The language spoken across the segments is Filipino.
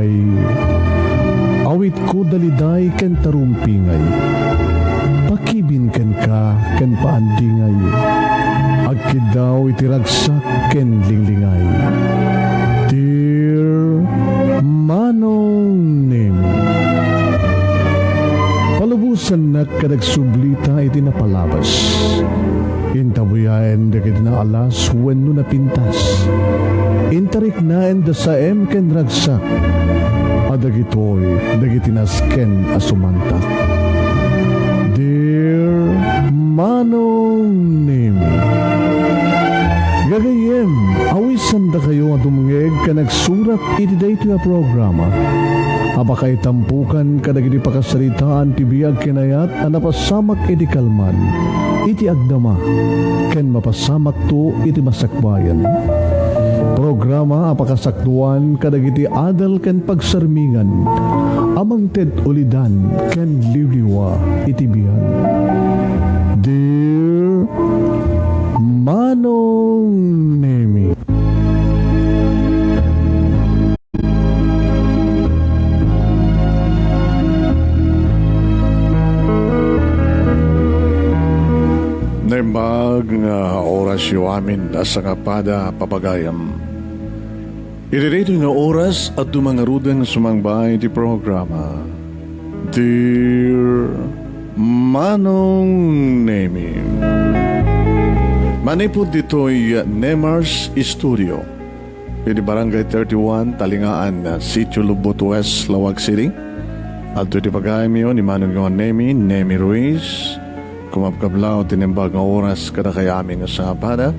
buhay. Awit ko daliday ken tarumpingay. Pakibin ken ka ken paandingay. Agkid daw itiragsak ken linglingay. Dear Manong Nemi, palubusan na kadagsublita iti napalabas. Intabuyaen dagiti na alas wenno na pintas. Intarik naen da saem ken ragsak. Adagitoy dagiti nasken asumantak. Dear Manong Nemi, gagayem, awisan da kayo at umungeg ka nagsurat iti dayto nga programa. Abakay tampukan kadagiti pakasaritaan ti biyag kinayat a napasamak iti kalman, iti agdama, ken mapasamak to iti masakbayan. Programa apakasaktuan kadagiti adal ken pagsarmingan, amang ted ulidan ken liwliwa iti biyan. Dear Manong Nemi, naimbag nga oras yu amin asa nga pada papagayam. Iririto nga oras at dumangarudan sumangbay di programa. Dear Manong Nemi, manay po dito'y Nemars Studio. Pwede Barangay 31, Talingaan, Sitio Lubot West, Lawag City. At ito pagayam yun ni Manong Nemi, Nemi Ruiz. Kumapkablaw tinimbag nga oras kada kayamin nga sa pada.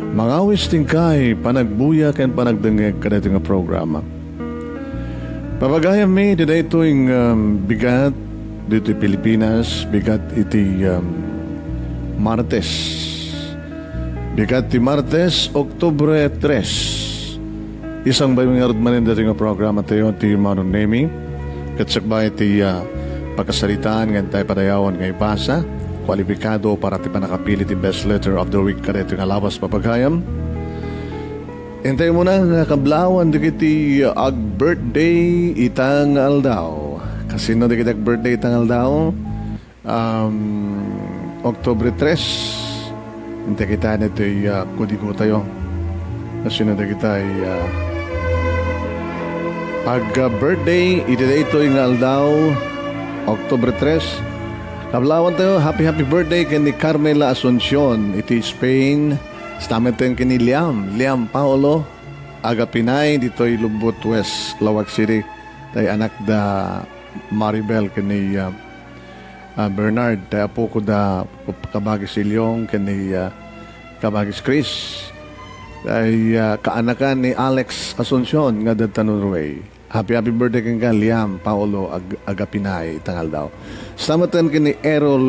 Mangawis tingkay panagbuya ken panagdengeg kada ito nga programa. Papagayam mi dito ito'y bigat dito Pilipinas, bigat iti Martes. Bigat ti Martes, Oktubre 3. Isang bayong nga rudmanin dito nga programa tayo ti Manong Nemi. Katsakbay ti pagkasalitaan nga tayo padayawan nga ibasa. Kwalipikado para ti panakapili ti best letter of the week kada ito nga labas papagayam. Hintay mo na nga kablawan dikiti ag-birthday itang aldaw. Kasi no dikiti ag-birthday itang aldaw, Oktubre 3. Hintay kita na ito'y kudigo tayo. Kasi no dikiti ag-birthday ito'y nga aldaw, Oktubre 3. Kablawan tayo, happy birthday kay ni Carmela Asuncion, iti Spain. Stamenten kay ni Liam Paolo, Agapinay, dito'y Lubot West, Lawag City. Tay anak da Maribel kay ni Bernard, tay apo ko da Kabagis Ilyong, kay ni Kabagis Chris. Tay kaanakan ni Alex Asuncion, nga da Tanurway. Happy birthday kang ka, Liam Paolo Agapinay, itangal daw. Stamatan ka ni Errol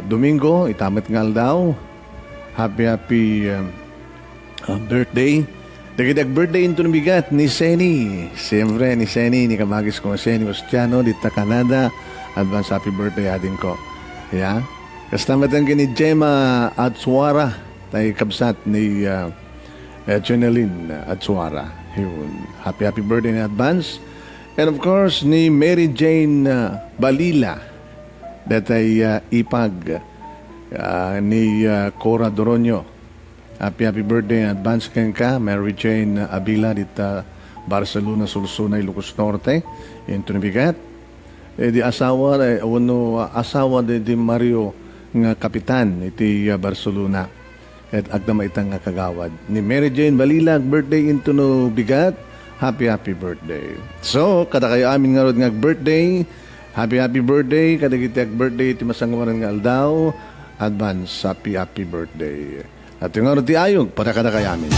Domingo, itamat ngal daw. Happy birthday. Dagidag birthday into nabigat ni Seni. Siyempre ni Seni, ni Kamagis kong Seni Ostiano, dita Canada. Advance happy birthday adin ko. Yeah. Kastamatan ka ni Gemma Atsuara, tayo kabsat ni Jeneline Atsuara. Happy birthday in advance. And of course, ni Mary Jane Balila, datay ipag ni Cora Doronyo. Happy birthday in advance kang ka, Mary Jane Abila, dita Barcelona, Sulsunay, Lucos Norte. Ito nabigat. Di asawa, asawa di Mario nga kapitan, iti Barcelona. At agdama itang kagawad ni Mary Jane Balila, birthday into no bigat. Happy birthday. So kada kayo amin nga rod nga birthday, happy birthday. Kada kita birthday ti masangwaran nga aldaw, advance happy birthday. At yung nga rod ti ayog para kada kayo amin.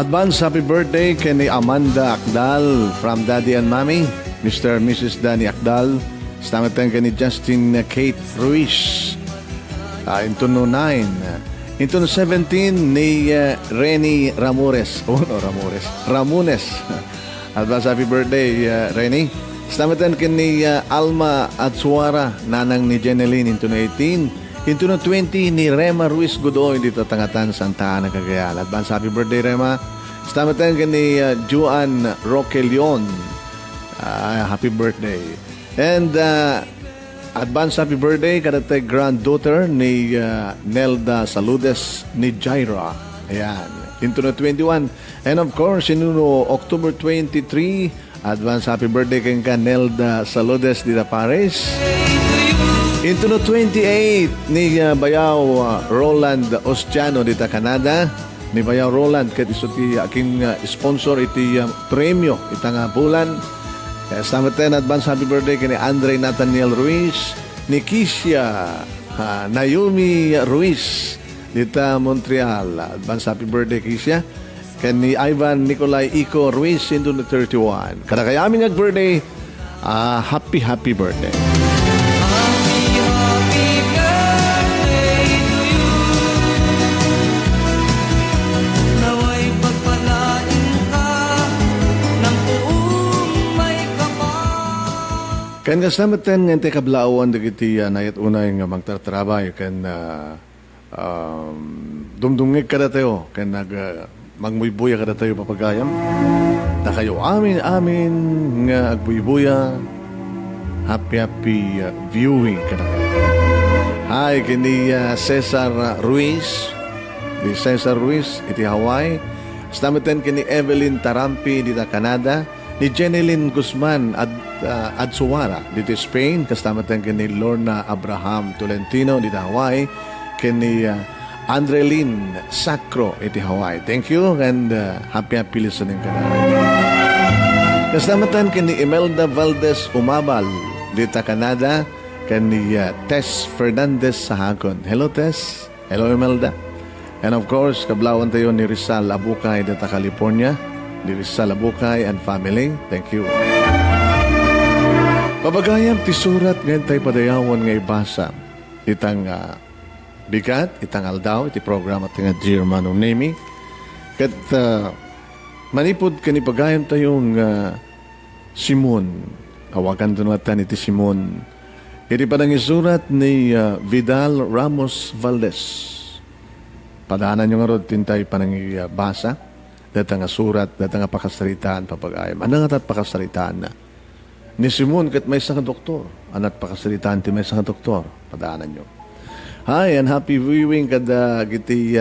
Advance happy birthday kay ni Amanda Akdal from Daddy and Mommy, Mr. and Mrs. Danny Akdal. Stamatan kay ni Justin Kate Ruiz. Into no 9. Into no 17 ni Reni Ramones. Ramones. Advance happy birthday, Reni. Stamatan kay ni Alma Atsuara, nanang ni Jeneline. Into no 18. Into no 20 ni Rema Ruiz Godoy dito Tangatan, Santa Ana, Cagayan. Advance happy birthday, Rema. Stamatan kay ni Juan Roque Leon. Happy birthday. And advance happy birthday kadate granddaughter ni Nelda Saludes ni Jaira. Ayan. Into no 21. And of course, sinuno October 23, advance happy birthday kay ka Nelda Saludes di Paris. Into no 28 ni Bayaw Roland Ostiano dita Canada. Ni Bayaw Roland ket iso ti aking sponsor iti premyo itang bulan. Stamatan advance happy birthday kini Andre Nathaniel Ruiz, ni Kisha Naomi Ruiz dita Montreal. Advance happy birthday Kisha. Kani Ivan Nicolay Ico Ruiz into the 31. Kada kay aming birthday, happy birthday. Kan kasamaten ng kablauan dagiti nayat unay nga magtatrabay kan dumdungig kada tayo kan magmuybuya kada tayo papagayam na kayo amin nga agbuybuya happy viewing kada kayo. Hi kini Cesar Ruiz iti Hawaii. Stameten kini Evelyn Tarampi dita Canada, ni Jeneline Guzman Adsuara dito Spain, kastamatan kini Lorna Abraham Tolentino dito Hawaii, kini Andrelyn Sacro iti Hawaii. Thank you and happy listening ka na. Kastamatan kini Imelda Valdez Umabal dito Canada, kani Tess Fernandez Sahagon. Hello Tess. Hello Imelda. And of course, kablawan tayo ni Rizal Abukay dito California, ni Rizal Abukay and family. Thank you. Pabagayam ti surat ngayon tayo padayawan nga ibasa. Itang bigat, itang aldaw, iti programa iti nga Dear Manong Nemi. Kat manipod kanipagayam tayong Simon. Awakan doon natin iti Simon. Iti padang isurat ni Vidal Ramos Valdez. Padahanan nyo nga ron tintay panangibasa. Data nga surat, data nga pakasaritaan, papagayam. Ano nga pakasaritaan na? Ni Simon, kat may isang doktor. Anat pakasaritaan, ti may isang doktor. Padahanan nyo. Hi, and happy viewing kada giti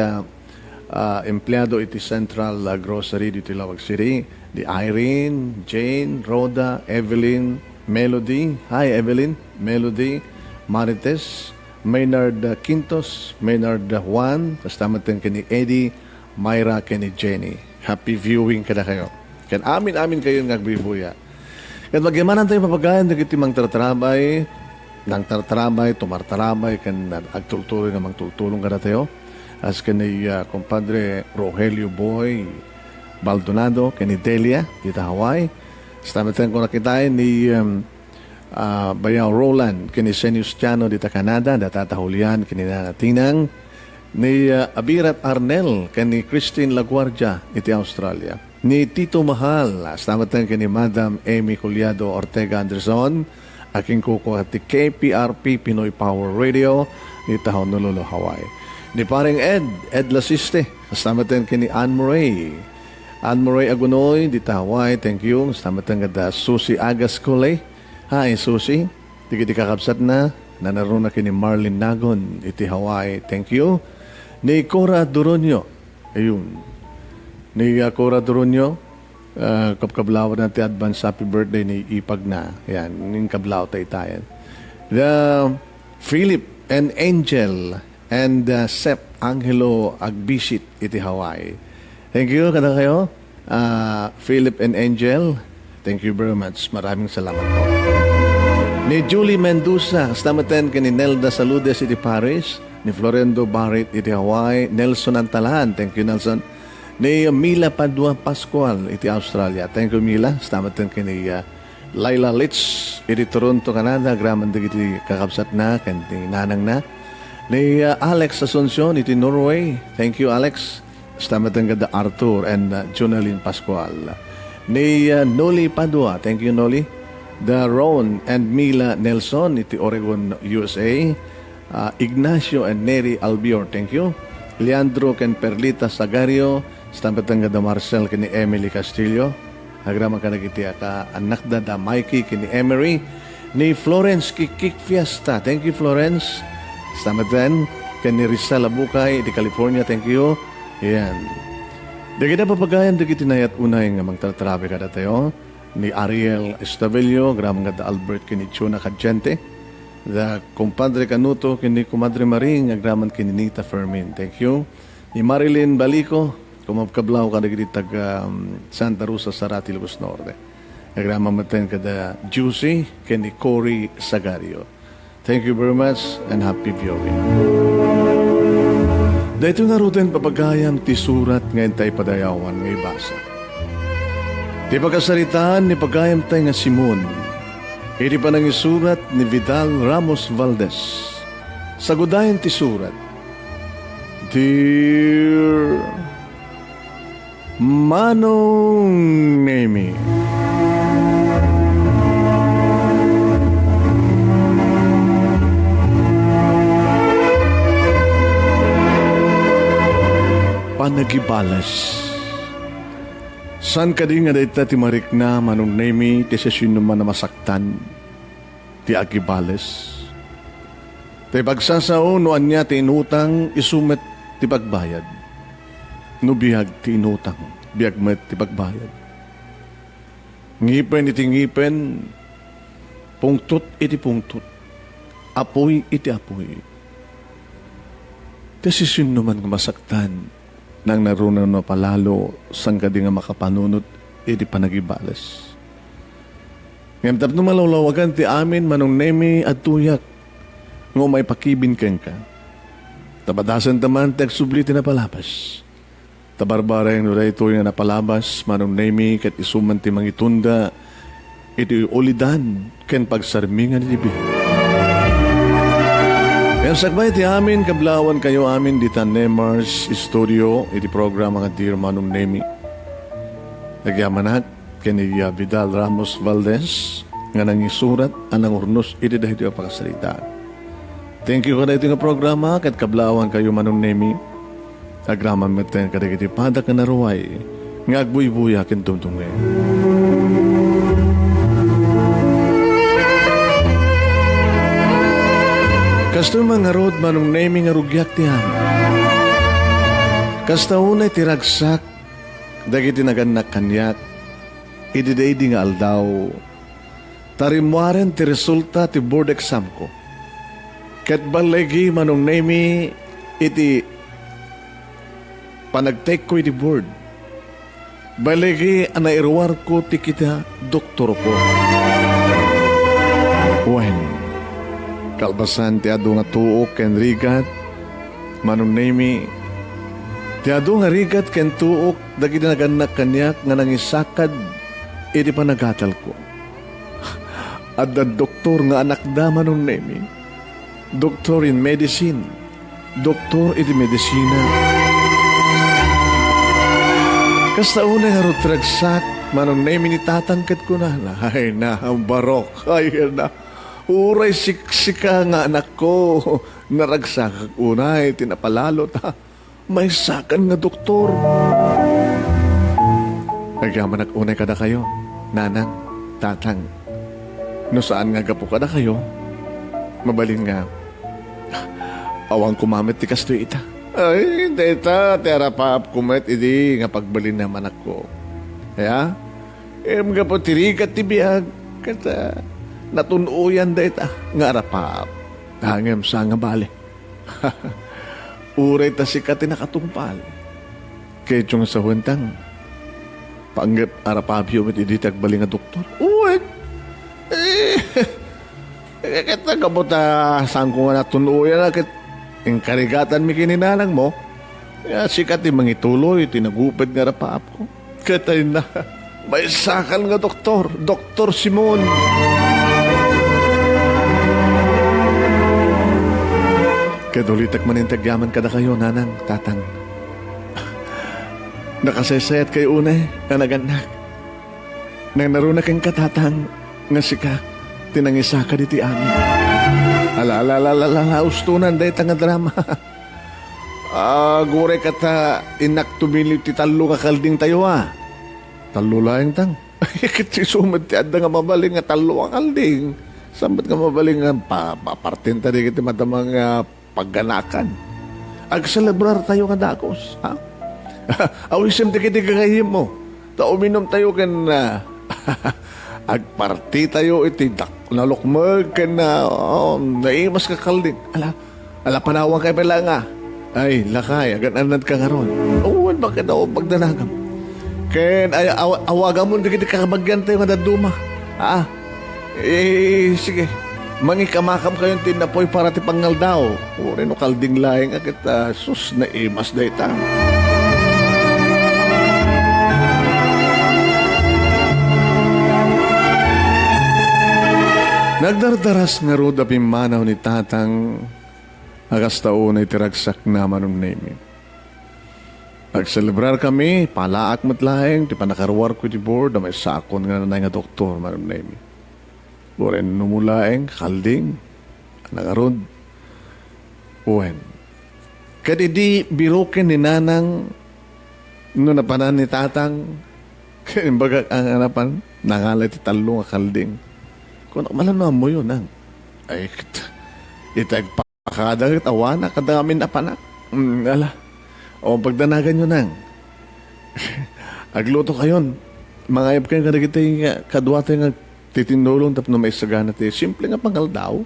empleyado iti Central Grocery dito Lawag City. Di Irene, Jane, Rhoda, Evelyn, Melody. Hi, Evelyn, Melody, Marites, Maynard Quintos, Maynard Juan, kastamatan kini Eddie, Myra, kini Jenny. Happy viewing kada kayo. Kan amin kayo ng agbibuya. Kan magyamanan tayo papagayan ng itimang tartarabay, nang tartarabay, tumartarabay, kan agtultuloy na magtultulong kada tayo. As kani compadre Rogelio Boy Baldonado, kini Delia, dito Hawaii. Kastamatan ko nakitain ni Bayaw Roland, kini Seniustiano dita Canada, datatahulian, kini Nanatinang, ni Abirat Arnel, kini Christine Laguardia, iti Australia, ni Tito Mahal, astamatan kini Madam Amy Culiado Ortega Anderson, aking kuko at KPRP Pinoy Power Radio, dita Honolulu, Hawaii. Ni paring Ed Lasiste, astamatan kini Anne Murray Agunoy, dita Hawaii, thank you, astamatan kada Susie Agas Kulay. Hi, Susie. Tigi kakabsat na. Nanaro na kini Marlene Nagon, iti Hawaii. Thank you. Ni Cora Duronyo. Ayun. Ni Cora Duronyo. Kapkablaw natin advance happy birthday ni Ipag na. Yan. Ning kablaw tayo. The Philip and Angel and Sep Angelo Agbisit, iti Hawaii. Thank you. Kada kayo. Philip and Angel. Thank you very much. Maraming salamat po. Ni Julie Mendoza, kastamatan kini Nelda Saludes iti Paris, ni Florendo Barret iti Hawaii, Nelson Antalan, thank you Nelson, Ni Mila Padua Pascual, iti Australia. Thank you, Mila. Stamatan kini Laila Litz, iti Toronto, Canada. Graman iti kakabsat na, kanti nanang na. Ni Alex Asuncion, iti Norway. Thank you, Alex. Stamatan kada Arthur and Jonalyn Pascual. Ni Noli Padua. Thank you, Noli. The Ron and Mila Nelson, iti Oregon, USA. Ignacio and Neri Albior, thank you. Leandro and Perlita Sagario, stampatang da Marcel kini Emily Castillo. Agrama ka nagiti ka anak da Mikey kini Emery. Ni Florence Kikik Fiesta, thank you Florence. Stampatan kini Rizal Abukay di California, thank you. Yan. Dagi na papagayan dagi tinayat unay nga magtatrabe kada tayo. Ni Ariel Estavello, gramang da Albert kini Chuna Cadjente. The Compadre Canuto, kini Comadre Maring, agraman kini Nita Fermin. Thank you. Ni Marilyn Balico, kumabkablaw ka nagigit taga Santa Rosa, Sarati, Lubos Norte. Agraman matin kada Juicy, kini Cory Sagario. Thank you very much and happy viewing. Dahito nga rutin papagayam ti surat ngayon tayo padayawan ngay basa. Ti pagkasaritaan ni pagayam tayo nga Simon. Iti pa nang isurat ni Vidal Ramos Valdez. Sagudayan ti surat. Dear Manong Nemi, panagibalas. San ka di nga dayta ti marik na Manong Nemi ti sesyon naman na masaktan ti agibales. Ti pagsasao noan niya ti inutang isumet ti pagbayad. No bihag ti inutang, bihag met ti pagbayad. Ngipen iti ngipen, pungtot iti pungtot, apoy iti apoy. Ti sesyon naman nga masaktan nang narunan na palalo sang ka di nga makapanunot iti panagibales. Ngayon tapno malawlawagan ti amin Manong Nemi at tuyak ngo may pakibin ken ka. Tabadasan taman ti agsubli ti napalabas. Tabarbaray no dayto nga napalabas Manong Nemi ket isuman ti mangitunda iti ulidan ken pagsarmingan iti bihin. Yang sakbay ti amin, kablawan kayo amin di Nemars Studio, iti programa nga Dear Manong Nemi. Nagyamanak, kini Vidal Ramos Valdez, nga nang isurat, anang urnos, iti dahil ito pakasalita. Thank you kada ito nga programa, kat kablawan kayo Manong Nemi. Agraman meten kada iti padak na naruway, nga agbuy-buya kin tumtungay. Kasto mga rod Manong Nemi nga rugyak ti amin. Kasta unay ti ragsak, dagiti naganak kanyak, ididay di nga aldaw, tarimwaren ti resulta ti board exam ko. Ket balegi Manong Nemi, iti panagtek ko iti board. Balegi anairwar ko ti kita doktor ko. When? Kalbasan ti adu nga tuok ken rigat Manong Nemi ti adu nga rigat ken tuok dagiti naganak kanyak nga nangisakad iti panagatal ko. Adda doktor nga anak da Manong Nemi, doktor in medicine, doktor iti medisina. Kasta una nga rutragsak Manong Nemi ni tatangkat ko na. Ay na, ang barok. Ay na. Uray siksika nga anak ko. Naragsak unay, tinapalalo ta. May sakan nga doktor. Nagyaman unay kada kayo. Nanang, tatang. No saan nga gapo kada kayo? Mabalin nga. Awang kumamit ti kastoy ita. Ay, hindi ita. Tera pa kumit idi nga pagbalin naman ako. Kaya, mga po tirikat ti biyag. Kata, natunuyan da ita. Nga arapap. Hangem sa nga bali. Uray ta sikat nakatumpal. Kaya yung sa huwantang. Panggap arapap yung ititag bali nga doktor. Uwan. Kata kabuta saan ko nga natunuyan na. Yung karigatan mi kininanang mo. Ya, sikat yung mangituloy, tinagupad nga rapaap ko. Katay na, may sakal nga doktor, Dr. Simon. Kadulitak manintagyaman kada kayo, nanang, tatang. Nakasaysayat kayo unay, anaganak. Nang naruna kang katatang, nga sika, tinangisa ka diti amin. Ala, ustunan, dahi tanga drama. Gore kata inak tumili ti talo ka kalding tayo Talo lang tang. Kiti sumad ti adda nga mabaling nga talo ka kalding. Sambat nga mabaling nga papartin tadi kiti matamang pagganakan. Agselebrar tayo ka dakos. Awisim ti kiti kakayim mo. Ta uminom tayo kan agparti tayo iti nalukmag kan naimas ka kalding. Ala panawang kay pala nga. Ay, lakay, agan-anad ka nga ron. Oo, bakit ako pagdanagam? Ken, ay, awagan mo, hindi kakabagyan tayo nga daduma. Sige. Mangikamakam kayong tinapoy para ti pangal daw. O rin o kalding laing akit, sus na imas da ita. Nagdardaras nga ro da pimanaw ni tatang agas taon ay tiragsak na manong name. Agselebrar kami, palaak matlaeng, ti panakarwar ko di board, na may sakon nga nanay nga doktor manong name. Boren numulaeng, kalding, nangarod. Uwen. Kadi di biroken ni nanang, no napanan ni tatang, baga ang anapan, nangalay ti talo nga kalding. Kung malanoan mo yun, ay, itagpa Kadagit awana, kadamin na panak. Ala. O pagdanagan nyo nang. Agluto kayon. Mga ayab kayo kadagit ay kadwa tayo nga titindulong tapno may sagana tayo. Simple nga pangal daw.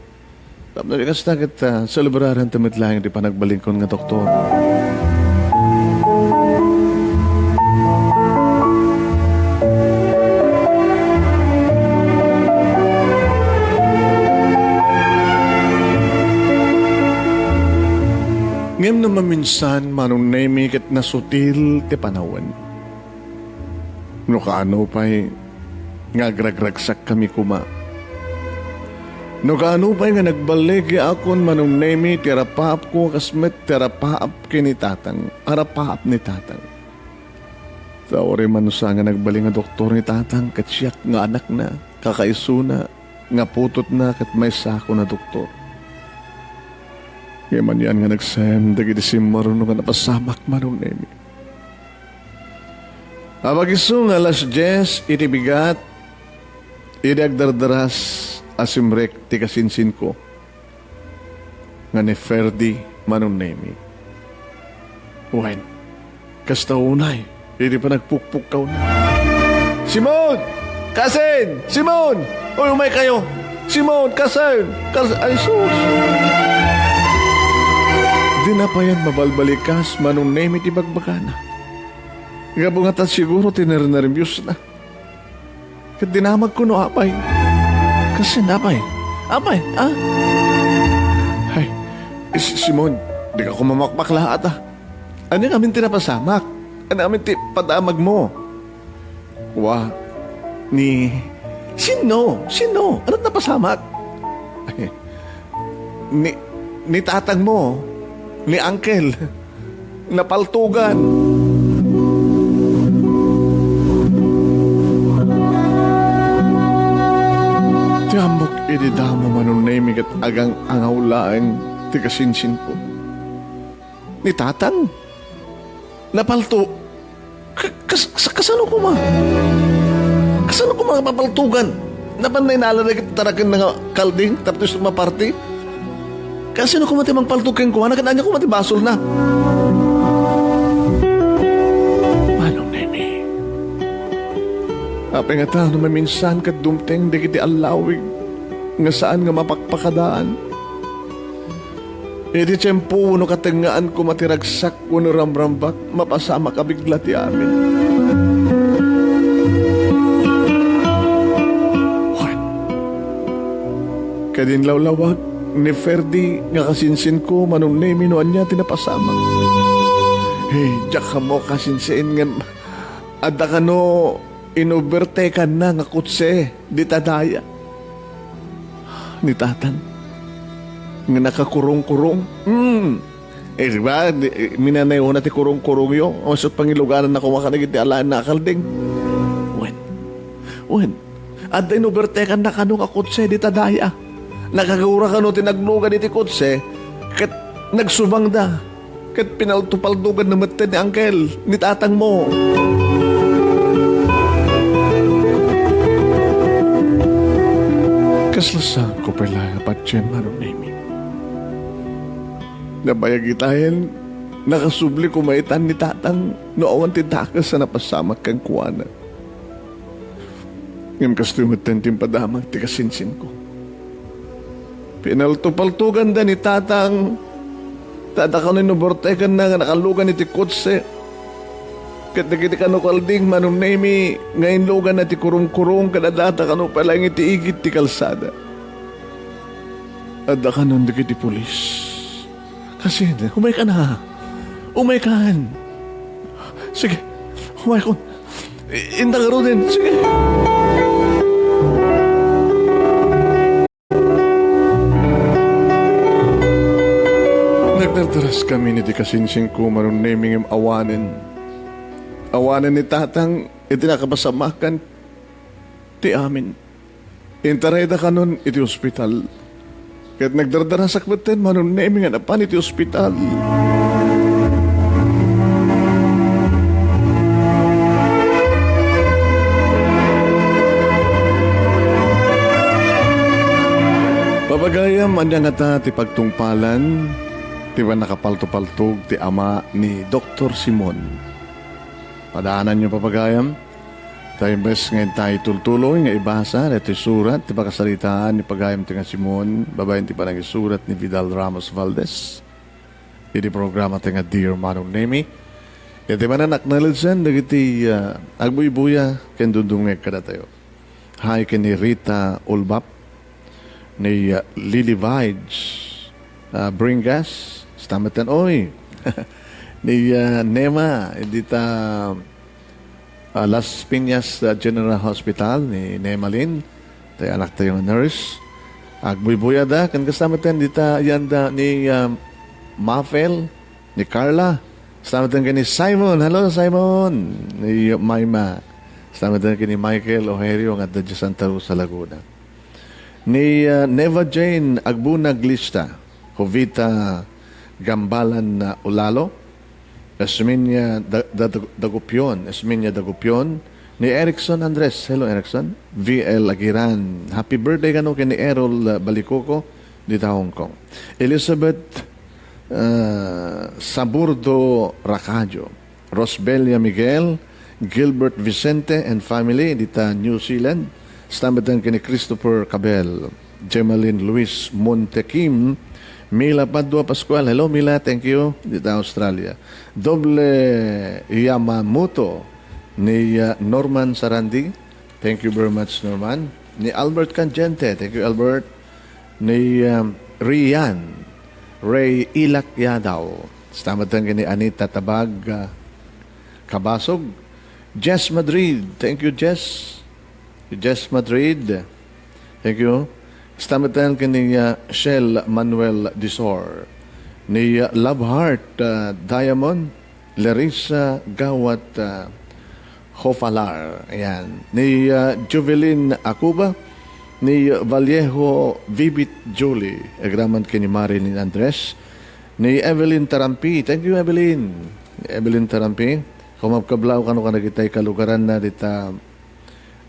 Tapno di kasi takit celebraran tamit lang di panagbalingkon nga doktor. Ngayon na maminsan, manong naimikit na sutil ti panawan. No kaano pa'y ngagragragsak kami kuma. No kaano pa'y nga nagbalegi akon manong naimi ti arapaap ko kasmet ti arapaap kinitatang, arapaap ni tatang. Tawari manusa nga nagbaling nga doktor ni tatang kat siyak nga anak na, kakaisuna, nga putot na kat may sako na doktor. Kaya man yan nga nagsayam, dagiti si marunong nga napasamak manong nemi. Abagiso nga alas 10, itibigat, idagdardaras asimrek ti kasinsin ko, nga ni Ferdi manong nemi. Uwain, kasta unay, hindi pa nagpukpuk ka na. Simon! Kasin! Simon! Uy, umay kayo! Simon! Kasin! Ay, sus! Di na pa yan mabalbalikas manong name iti bagbakana. Gabungatan siguro tinirnervyos na. Kat dinamag ko no apay. Kasi napay. Apay, Ay, Simon, di ka kumamakmak lahat Ano yung amin tinapasamak? Ano amin padamag mo? Sino? Ano't napasamak? Ay, ni tatang mo. Ni Uncle, napaltugan. Tiyambok ididamo manong namig at agang angawlaan ti kasinsin ko. Ni tatang, napalto. Kasano ko ma? Kasano ko mga papaltugan? Napan na inalaragit tarakin nga kalding tapos maparty? Kasi no kumati magpaltukin ko, nakadaan niya kumati basol na. Manong nene. Apay nga ta, no maminsan kat dumteng di kiti alawig, nga saan nga mapakpakadaan. E di tiyempo, no katengaan ko matiragsak, no ramrambak, mapasama kabigla ti amin. What? Kadin lawlawag, ni Ferdi nga kasinsin ko manong name noan niya tinapasama. Hey, diyak ka mo kasinsin nga. Adda ka no, inubertekan na nga kutse, di tadaya. Ni tatang, nga nakakurong-kurong. Eh, diba, minanayo na ti kurong-kurong yun. O sa pangiluganan na kumakanagit ti alaan na akalding. Wen, adda inubertekan na kano nga kutse, di tadaya. Nakagura ka no, tinaglugan iti kutse, kat nagsubang da. Kat pinaltupaldugan na matan ni Angkel, ni tatang mo. Kaslasan ko pala patyen marunimi. Nabayag itayan, nakasubli kumaitan ni tatang nooan ti takas sa napasamak kang kuwana. Ngam kastoy matan timpadamag ti kasinsin ko. Pinaltupaltugan da ni tatang tata ka ninubortekan na nga nakalugan iti kutse. Kat nagiti ka no kalding manunemi ngayon lugan na ti kurung-kurung kadadata ka no palang iti igit ti kalsada. Adda ka nun di pulis. Kasi umay ka na. Umay ka. Sige, umay ko. Inda ka rin. Sige. Nagdardaras kami ni di kasinsing ko maruneming awanin. Awanin ni tatang itinakabasamakan ti amin. Intarayda ka nun iti ospital. Kaya't nagdardaras akbaten maruneming anapan iti ospital. Papagayam anya nga ta ti pagtungpalan ti ba nakapalto-paltog ti ama ni Dr. Simon. Padaanan niyo papagayam. Tayo bes ngayon tayo tultuloy nga ibasa at surat ti pakasalitaan ni pagayam ti nga Simon. Babayan ti parang isurat ni Vidal Ramos Valdez. Iti programa ti nga Dear Manong Nemi. Iti man acknowledgean dagiti agbuy-buya ken dudungeg kada tayo. Hi ken ni Rita Ulbap ni Lily Vides Bringas Stamatan oy. Ni Nema, dita Las Piñas General Hospital ni Nemalin. Tayo anak tayo nurse. Agbuy-buya da. Kan kasamaten dita yanda ni Mafel, ni Carla. Kasamaten ka ni Simon. Hello, Simon. Ni Maima. Kasamaten ka ni Michael Ojerio ng Adda Santa Rosa, Laguna. Ni Neva Jane Agbuna Glista. Jovita Gambalan na Ulalo, Esminia Dagupyon, ni Erickson Andres. Hello, Erickson. VL Agiran. Happy birthday kano kay ni Errol Balikoko dito Hong Kong. Elizabeth Saburdo Racadio, Rosbelia Miguel, Gilbert Vicente and family dito New Zealand. Stambatan kay ni Christopher Cabel, Gemaline Luis Montequim, Mila Padua Pascual. Hello, Mila. Thank you. Dito Australia. Doble Yamamoto ni Norman Sarandi. Thank you very much, Norman. Ni Albert Cangente. Thank you, Albert. Ni Rian Ray Ilak Yadaw. Stamatan ni Anita Tabag Kabasog. Jess Madrid. Thank you, Jess. Jess Madrid. Thank you. Stamatan kini Shell Manuel Disor, ni Love Heart Diamond, Larissa Gawat Hofalar, ayan. Ni Jovelyn Akuba, ni Vallejo Vibit Julie, agraman kini Marilyn Andres, ni Evelyn Tarampi. Thank you, Evelyn. Evelyn Tarampi. Kumapkablaw kano ka nagitay kalugaran na dita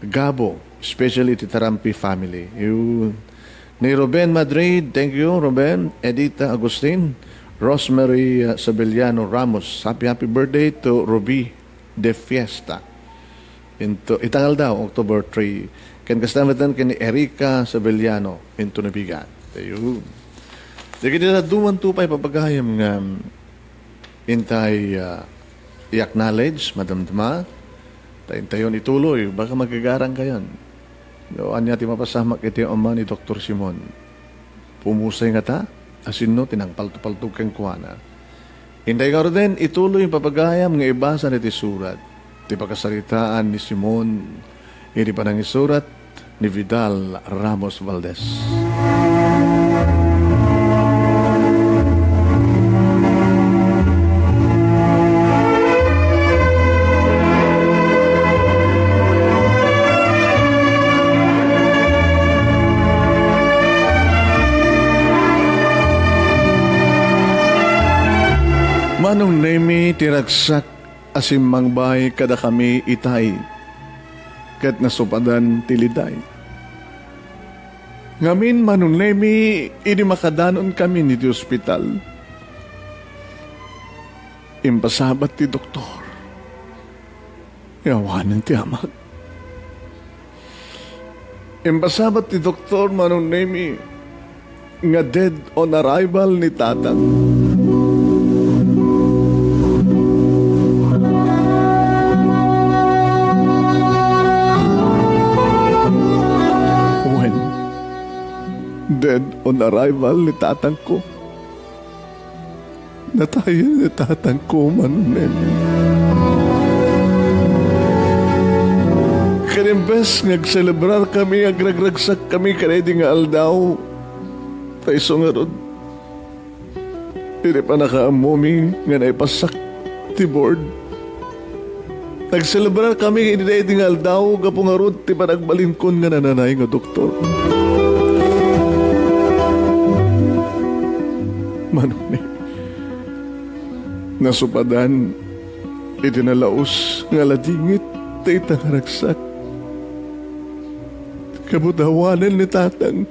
Gabo, especially ti Tarampi family. Ni Ruben Madrid, thank you, Ruben. Edita Agustin, Rosemary Sabeliano Ramos. Happy birthday to Ruby de Fiesta. Itangal daw, October 3. Ken kastamatan ken ni Erika Sabeliano into Nabigan. Tayo. Dagi na duman tupay papagayam nga intay i-acknowledge, Madam Dma. Tayo ituloy, baka magagarang kayon. Doon niya ti mapasamak iti ama ni Dr. Simon. Pumusay nga ta, asin no, tinang paltupaltug kang kuwana. Hinday ka rin ituloy yung papagayam nga ibasa ni ti surat. Ti pagkasalitaan ni Simon, hindi pa nang isurat ni Vidal Ramos Valdez. Manong nemi tiragsak asimang bay kada kami itay kat nasupadan tiliday. Ngamin manong nemi ini makadanon kami ni ti ospital. Impasabat ti doktor. Yawanan ti amak. Impasabat ti doktor manong nemi nga dead on arrival ni tatang. Dead on arrival ni tatang ko. Natayan ni tatang ko, manunin. Kanimbes nagselebrar kami, agragragsak kami kanedi nga aldaw. Taiso nga rod. Hindi pa nakaamumi nga naipasak ti board. Nagselebrar kami kanedi nga aldaw, kapo nga rod, ti pa nagbalinkon nga nananay nga doktor. Manuni, nasupadan, itinalaos nga ladingit, tayo tangaragsak. Kabutawanan ni tatang,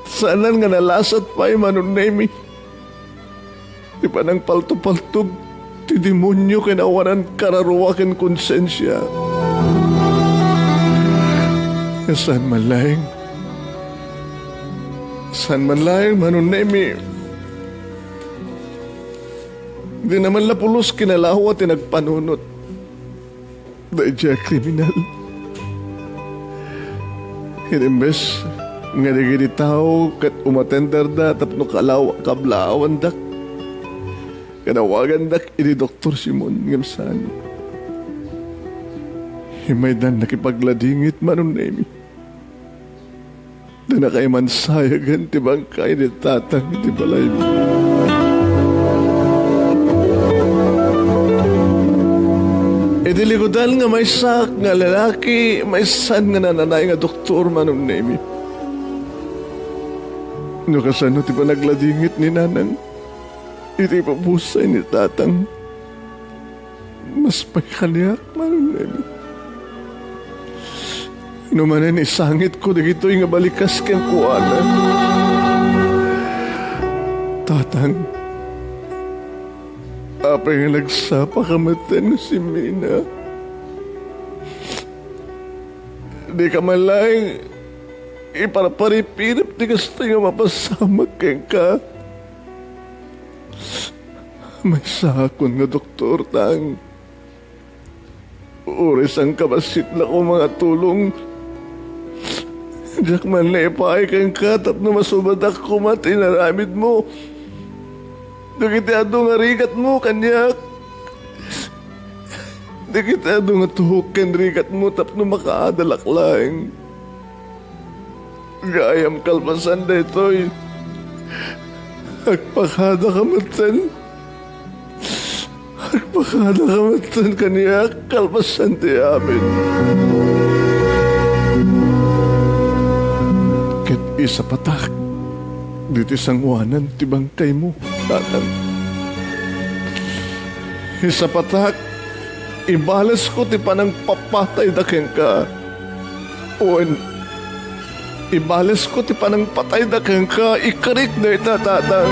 saanan nga nalasat pa'y manunemi. Di pa nang palto-paltog, ti demonyo kinawanan kararuwakin konsensya. Saan man laing manunemi. Di naman lapulos kinalawa tinagpanunot. Dahil kriminal. Inimbes nga digidi tao kat umatender da tapno kablawan dak. Kanawagan dak ini Dr. Simon ngamsan. Himay dan nakipagladingit manunemi. Da na kay mansayagan ti bangkay ni tatang ti balay. Idiligudan nga may sak nga lalaki, may san nga nananay nga doktor manong nemi. No kasano ti pa nagladingit ni nanang, iti papusay ni tatang, mas pagkaniak manong nemi. No manan isangit ko, dagito nga balikas kang kuwanan. Tatang, apay nga nagsapa kamatan si Mina. Di ka malang iparaparipirip di gusto nga mapasamag kang ka. May sakon nga doktor tang. Oras ang kabasit na ko mga tulong. Diyak man na ipay kang ka tapno masubadak ko matinaramid mo. Dagiti ado nga rigat mo, kanyak. Dagiti ado nga tuhukan rigat mo, tapno makaadalak lang. Gayam kalpasan da ito'y. Agpakada ka matan. Agpakada ka matan, kanyak. Kalpasan di amin. Ket isa patak. Dito sangwanan, tibangkay mo. Tatang. Isa patak, ibalas ko ti panang papatay da keng ka. Uwan, ibalas ko ti panang patay da keng ka, ikarik na ita, tatang.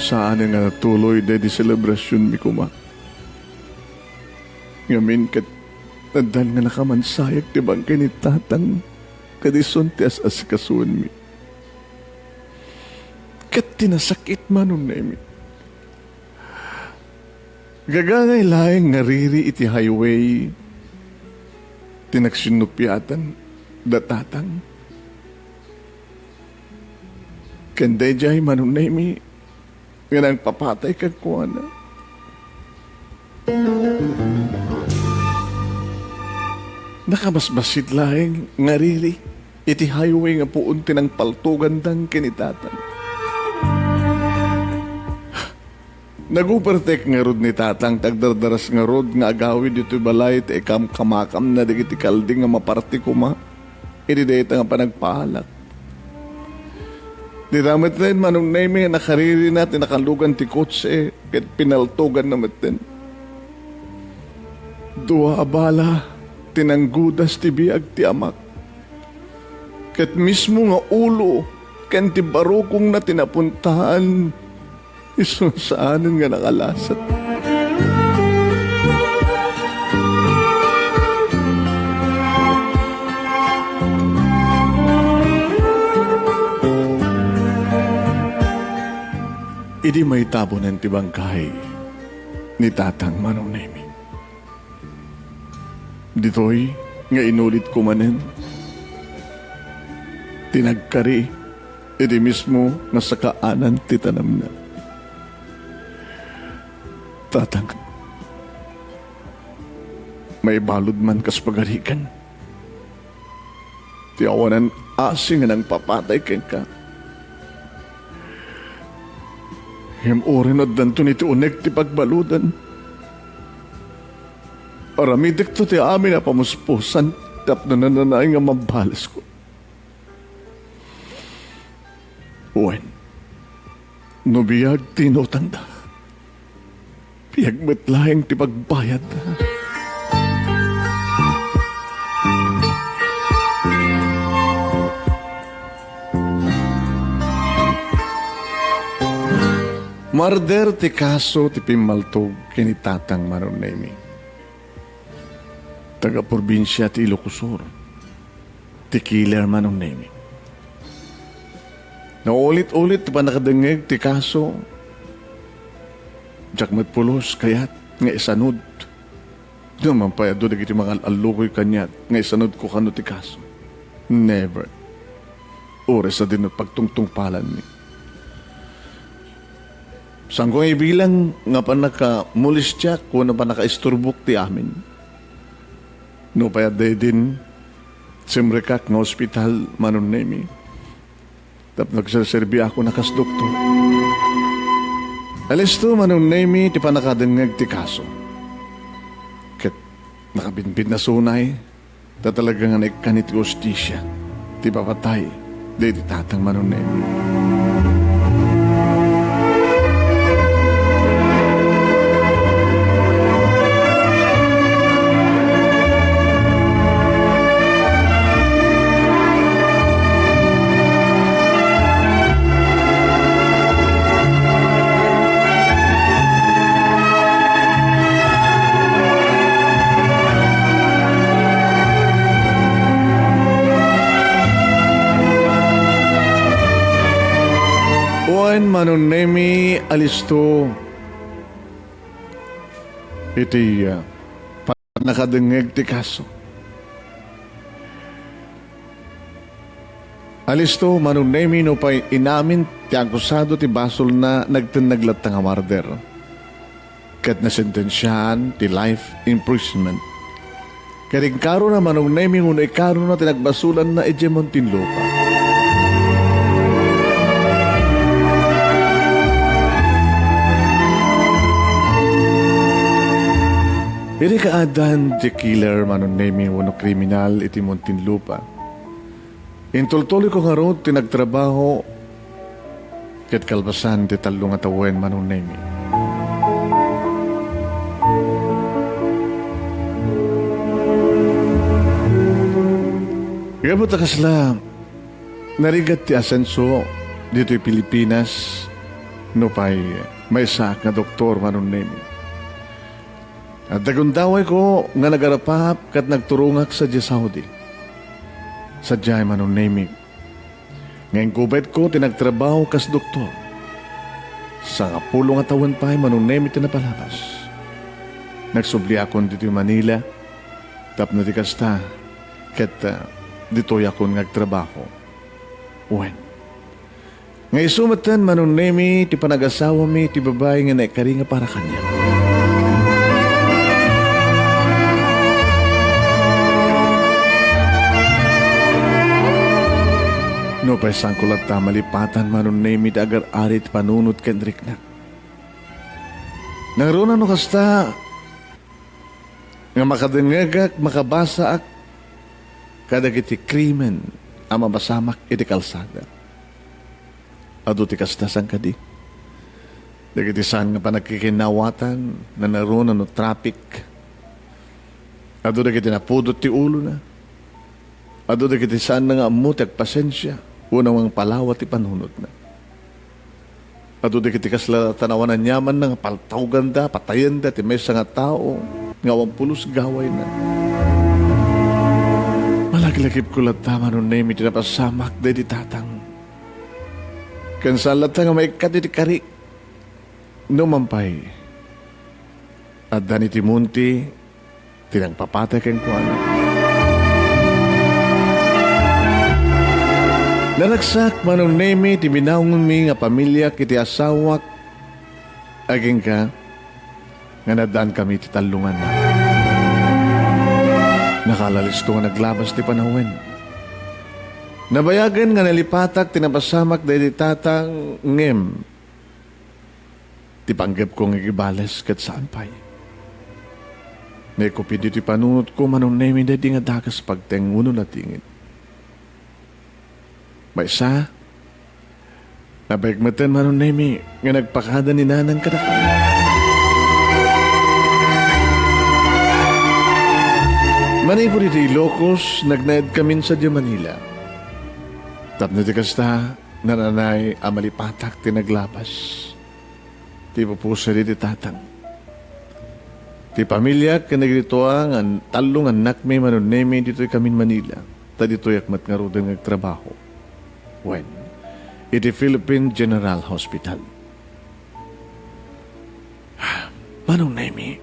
Saan nga natuloy de di selebrasyon mi kuma. Ngamin kat nadan nga nakamansayag ti bangkay ni tatang kadison ti as kasuan mi. kat tinasakit manong nemi. Gagangay laeng ngariri iti highway, tinagsinupyatan, datatang. Kanday jay manong nemi, nga nang papatay kag kuwana. Nakabasbasit laeng ngariri, iti highway nga puun tinang paltugan dang kinitatan. Nagupertek nga rod ni tatang tagdardaras nga rod nga agawid ito balay ti ikam kamakam na digiti kalding nga maparti kuma. Iti dayta nga panagpahalak. Di damat rin manong naimi nga nakariri natin nakalugan ti kotse ket pinaltugan na matin. Dua abala tinanggudas ti biag ti amak. Ket mismo nga ulo ken ti barukong na tinapuntahan isun saanin nga nakalasat. Idi may tabo ng tibangkay ni tatang manong nemi. Ditoy nga inulit ko manen. Tinagkari, idi mismo nga sa kaanan titanam na. Tatang, may balod man kas pagarikan. Tiyawanan asing nga nang papatay ken ka. Him orin o danto niti unek ti pagbaludan. Aramidik to ti amin na pamuspusan tap na nananay nga mabalas ko. Uwen, nubiyag tinutang da. Piyagmatlayang ti pagbayad. Marder ti kaso ti pimaltog kinitatang manong nemi. Taga-probinsya ti Ilocosur. Ti killer manong nemi. Naulit-ulit ti panakadengeg ti kaso. Jak matpulos kayat nga isanod. Naman pa yado dagiti mga alukoy kanyat nga isanod ko kano ti kaso. Never. Ores sa din pagtungtungpalan ni. Saan ko ibilang nga pa naka-mulis tiyak kung na pa naka-isturbok ti amin. No pa yado din simrekak nga hospital manon nemi. Tap nagsaserbi ako nakas doktor. Alisto manong nemi ti panakadengeg ti kaso. Ket nakabinbid na sunay, ta talaga nga nagkanit ti ustisya, ti papatay, di tatang manong nemi. Manong nemi alisto iti panakadengeg ti kaso. Alisto manong nemi no pa'y inamin ti akusado ti basol na nagtinaglat nga marder. Kat nasentensyahan ti life imprisonment. Karing karo na manong nemi nguno ikaro na tinagbasulan na ejemontin lupa. Iri kaadan ti killer manon nemi wano kriminal iti Muntinlupa. Intultuloy ko nga ron tinagtrabaho ket kalbasan ti talong atawen manon nemi. Gabot kasla narigat ti asenso dito'y Pilipinas no pa'y may sak nga doktor manon nemi. At dagundaway ko nga nagarapap kat nagturungak sa Saudi. Sa jay manon nemi. Ngayon kubet ko tinagtrabaho kas doktor. Sa nga pulong nga taon pa ay manunemi iti napalabas. Nagsubli akon dito yung Manila. Tap na di kasta. Kat dito'y akon ngagtrabaho. Wen. Ngay sumatan manunemi ti panag-asawa mi ti babae nga naikari nga para kanya. No paisang kulat ta malipatan manunemi ti agar-ari ti panunod kendrik na. Nangruna no kasta nga makadengagak, makabasa ak kadag iti krimen ang mabasamak iti kalsada. Ado ti kastasan kadi. Dagiti saan nga panagkikinawatan na naroon no traffic. Ado dagiti napudot ti ulo na. Ado dagiti saan na nga amutag pasensya. Unang ang palawat ti panunod na. Ado dagiti kasla tanawanan yaman na nga paltaw ganda, patayan da, ti may nga tao, nga wampulos gaway na. Malaglagip ko lang tama nun na imi tinapasamak da di tatang. Kansalat nga may kadidikari. Numampay. At dani ti munti, tinang papatay keng kuana. Naragsak manong nemi ti binaungon mi nga pamilya kiti asawak. Aging ka, nga nadaan kami ti talungan na. Nakalalisto nga naglabas ti panahon. Nabayagan nga nalipatak tinapasamak dahil tatang ngem. Tipanggap kong igibales kat saan pa'y. May kupi dito panunod ko manong nemi dahil nga dakas pagtenguno na tingin. May isa, nabaigmatan manong nemi nga nagpakada ni nanang kadakan. Manipuri di Ilocos, nagnaid kami sa Di Manila. Tapno di kasta, nananay amalipatak tinaglabas. Ti pupusa di tatang. Ti pamilya kanagrituang ang talong anak may manunemi dito'y kami Manila. Ta dito'y akmat nga rudang nagtrabaho. When? Iti Philippine General Hospital. Manunemi.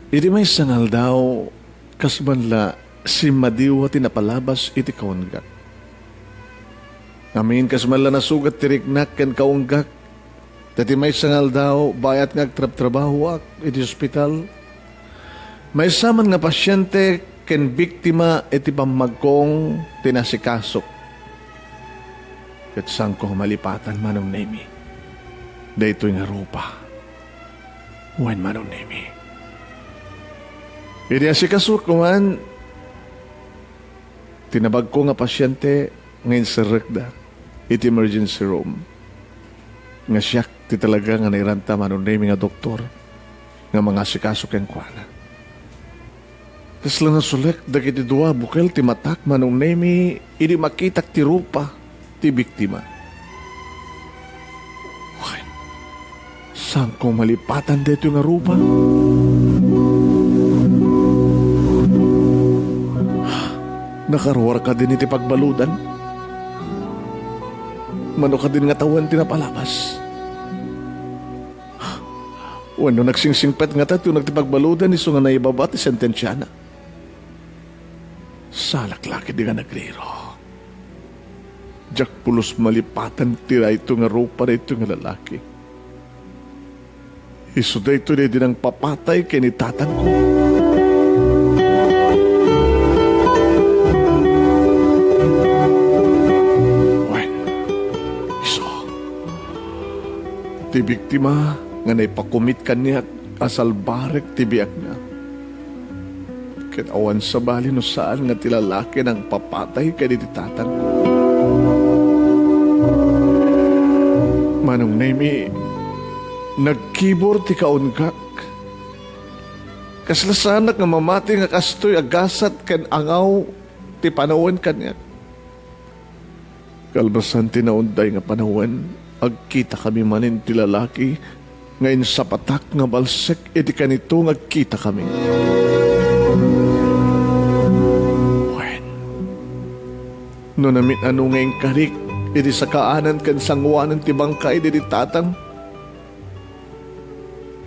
Iti may sangal daw kasmanla si Madiwa tinapalabas iti kaunggak. Amin kasmanla nasugat tiriknak ken kaunggak. Dati may sangal daw bayat ngagtrabaho ak iti hospital. May saman nga pasyente ken biktima iti pamagkong tinasikasok. Ket sangko malipatan manong nemi. Daytoy nga rupa. Wen manong nemi. Iti asikasok kuman tinabag ko nga pasyente ngayon sa rekda iti emergency room. Nga siyak ti talaga nga nairanta manong nemi nga doktor nga mga asikasok yung kuana. Kasla na sulek dagiti dua bukel ti matak manong nemi idi makitak ti rupa ti biktima. Why? Saan ko malipatan dito nga rupa? Nakaruwar ka din iti pagbaludan. Mano ka din nga tawan tinapalabas. Wano nagsingsingpet nga tayo nagtipagbaludan iso nga naibaba ti sentensya na. Salaklaki di nga nagriro. Jack pulos malipatan tira ito nga rupa na ito nga lalaki. Iso da ito na din ang papatay kay ni tatang ko. Ti biktima nga naipakumit kaniya asal barek ti biyak na. Ket awan sa bali no saan nga tilalaki ng papatay kay di tatang ko. Manong nemi, nagkibor ti kaunggak. Kaslasanak nga mamati nga kastoy agasat ken angaw ti panawan kaniya. Kalbasan tinaunday nga panawan, agkita kami manin ti lalaki, ngayon sa patak nga balsek, iti kanito agkita kami. When? No namin ano ngayong karik, iti sa kaanan kan sangwanan ti bangkay iti tatang.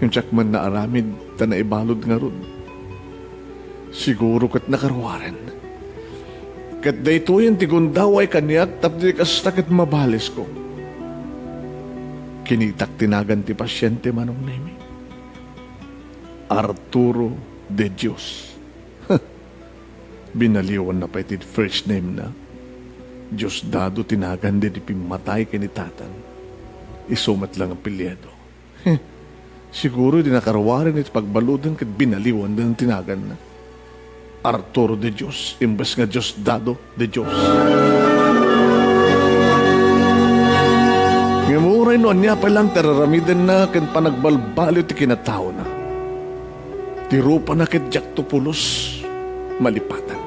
Yung man na aramid ta na ibalod nga ron. Siguro kat nakarwaran. Kat dayto yung tigundaw ay kanyak tapos kasta kat mabalis ko. Kinitak tinagan ti pasyente manong nemi. Arturo de Dios. Binaliwan na pa iti first name na. Diyos dado tinagan di pimatay kinitatan. Isumat lang ang pilyado. Siguro di nakarwarin iti pagbaludan kat binaliwan ng tinagan na. Arturo de Dios, imbes nga Diyos dado de Dios. Ngamuray noon niya palang tararamidan na ken panagbalbalo ti kinatao na. Tirupa na ket Jactopulos malipatan.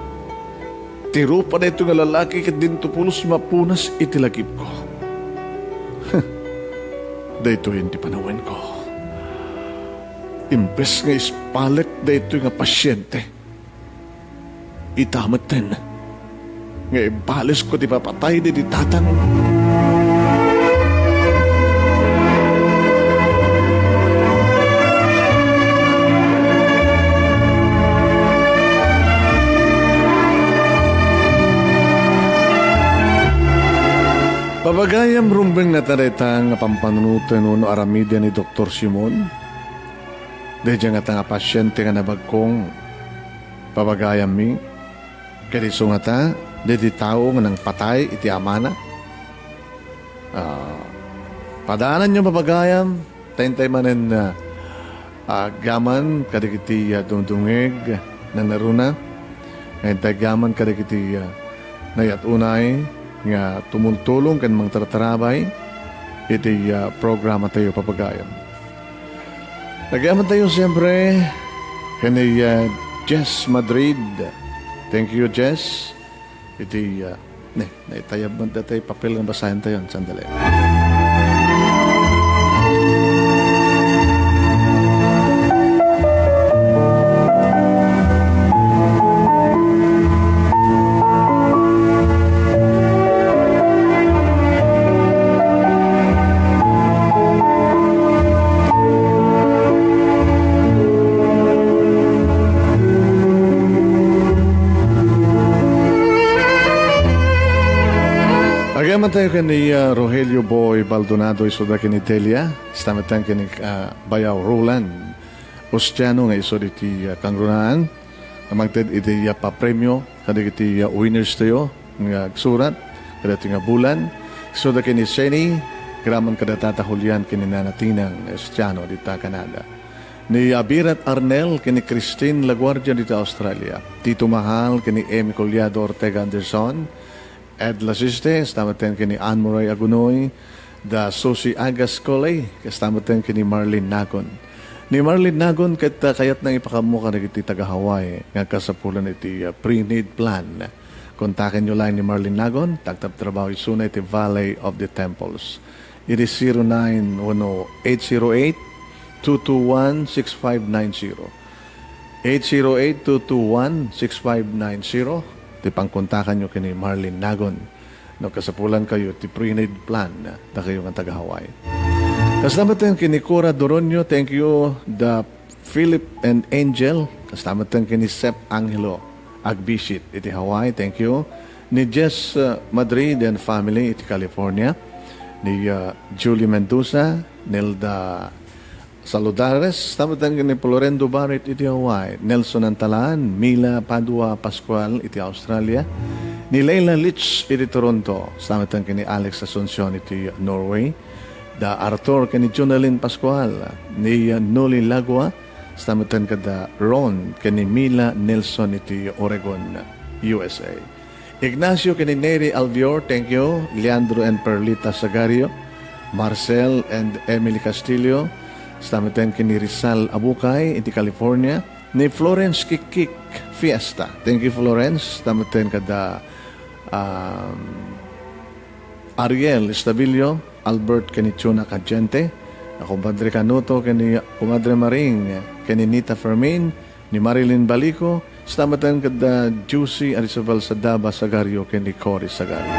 Tirupa na ito nga lalaki ket Dintopulos mapunas itilagip ko. Dayto hindi panawen ko. Imbes nga ispalet dayto nga pasyente. Itamat din. Nga ibalis ko ti papatay di tatang. Babagayam rumbeng na tarita nga pampanunutan no aramidia ni Dr. Simon. Dedya nga tanga pasyente nga nabagkong babagayam mi. Kadiso nga ta, dedi tao nga nang patay iti amana. Padaanan nyo babagayam, tayntay manen gaman kadikiti dungdungeg na naruna. Ngayon tayo gaman kadikiti nayat unay nga tumultulong kan mang tartarabay iti programa tayo papagayam. Nagaman tayo siyempre kani Jess Madrid. Thank you, Jess. Iti, naitayab man tayo papel ng basahin tayo. Sandali. Agaman tayo kani Rogelio Boy Baldonado isoda kini Delia. Stamatan kini Bayaw Roland. Ostiano nga iso iti kangrunaan. Amagted iti pa-premyo kada iti winners tayo nga surat kada iti nga bulan. Isoda kini Seni graman kada tatahulyan kini nanatinang Ostiano dita Canada. Ni Abirat Arnel kini Christine Laguardia dita Australia. Tito Mahal kini M. Collado Ortega Anderson. Ed Lasiste, kastamatan kini Anne Moray Agunoy, da Susi Agas Coley, kastamatan kini Marlene Nagon. Ni Marlene Nagon, kayat nang ipakamuka na iti taga-Hawaii, nga kasapulan iti pre-need plan. Kontakin nyo lang ni Marlene Nagon, tagtap trabaho isuna iti Valley of the Temples. It is 0910-808-221-6590. 808-221-6590. Di pangkontakan nyo kini Marlene Nagon. No, kasapulan kayo, ti pre-need plan na kayo ng taga-Hawaii. Kastamatan kini Cora Doronio, thank you. The Philip and Angel, kastamatan kini Sep Angelo, Agbisit, iti Hawaii, thank you. Ni Jess Madrid and family, iti California. Ni Julie Mendoza, Nelda Saludares, tamatan kini Florendo Barret, iti Hawaii. Nelson Antalan, Mila Padua Pascual, iti Australia. Ni Leila Litch, iti Toronto. Tamatan kini Alex Asuncion, iti Norway. Da Arthur, kini Jonalyn Pascual. Ni Noli Lagua, tamatan kada Ron, kini Mila Nelson, iti Oregon, USA. Ignacio, kini Neri Alvior, thank you. Leandro and Perlita Sagario. Marcel and Emily Castillo. Stamatan kini Rizal Abukay, iti California. Ni Florence Kikik Fiesta. Thank you, Florence. Stamatan kada Ariel Estabilio, Albert kini Chuna Cagente, Kumpadre Canuto kini Kumadre Maring, kini Nita Fermin, ni Marilyn Balico. Stamatan kada Juicy Arisabel Sadaba Sagario kini Cory Sagario.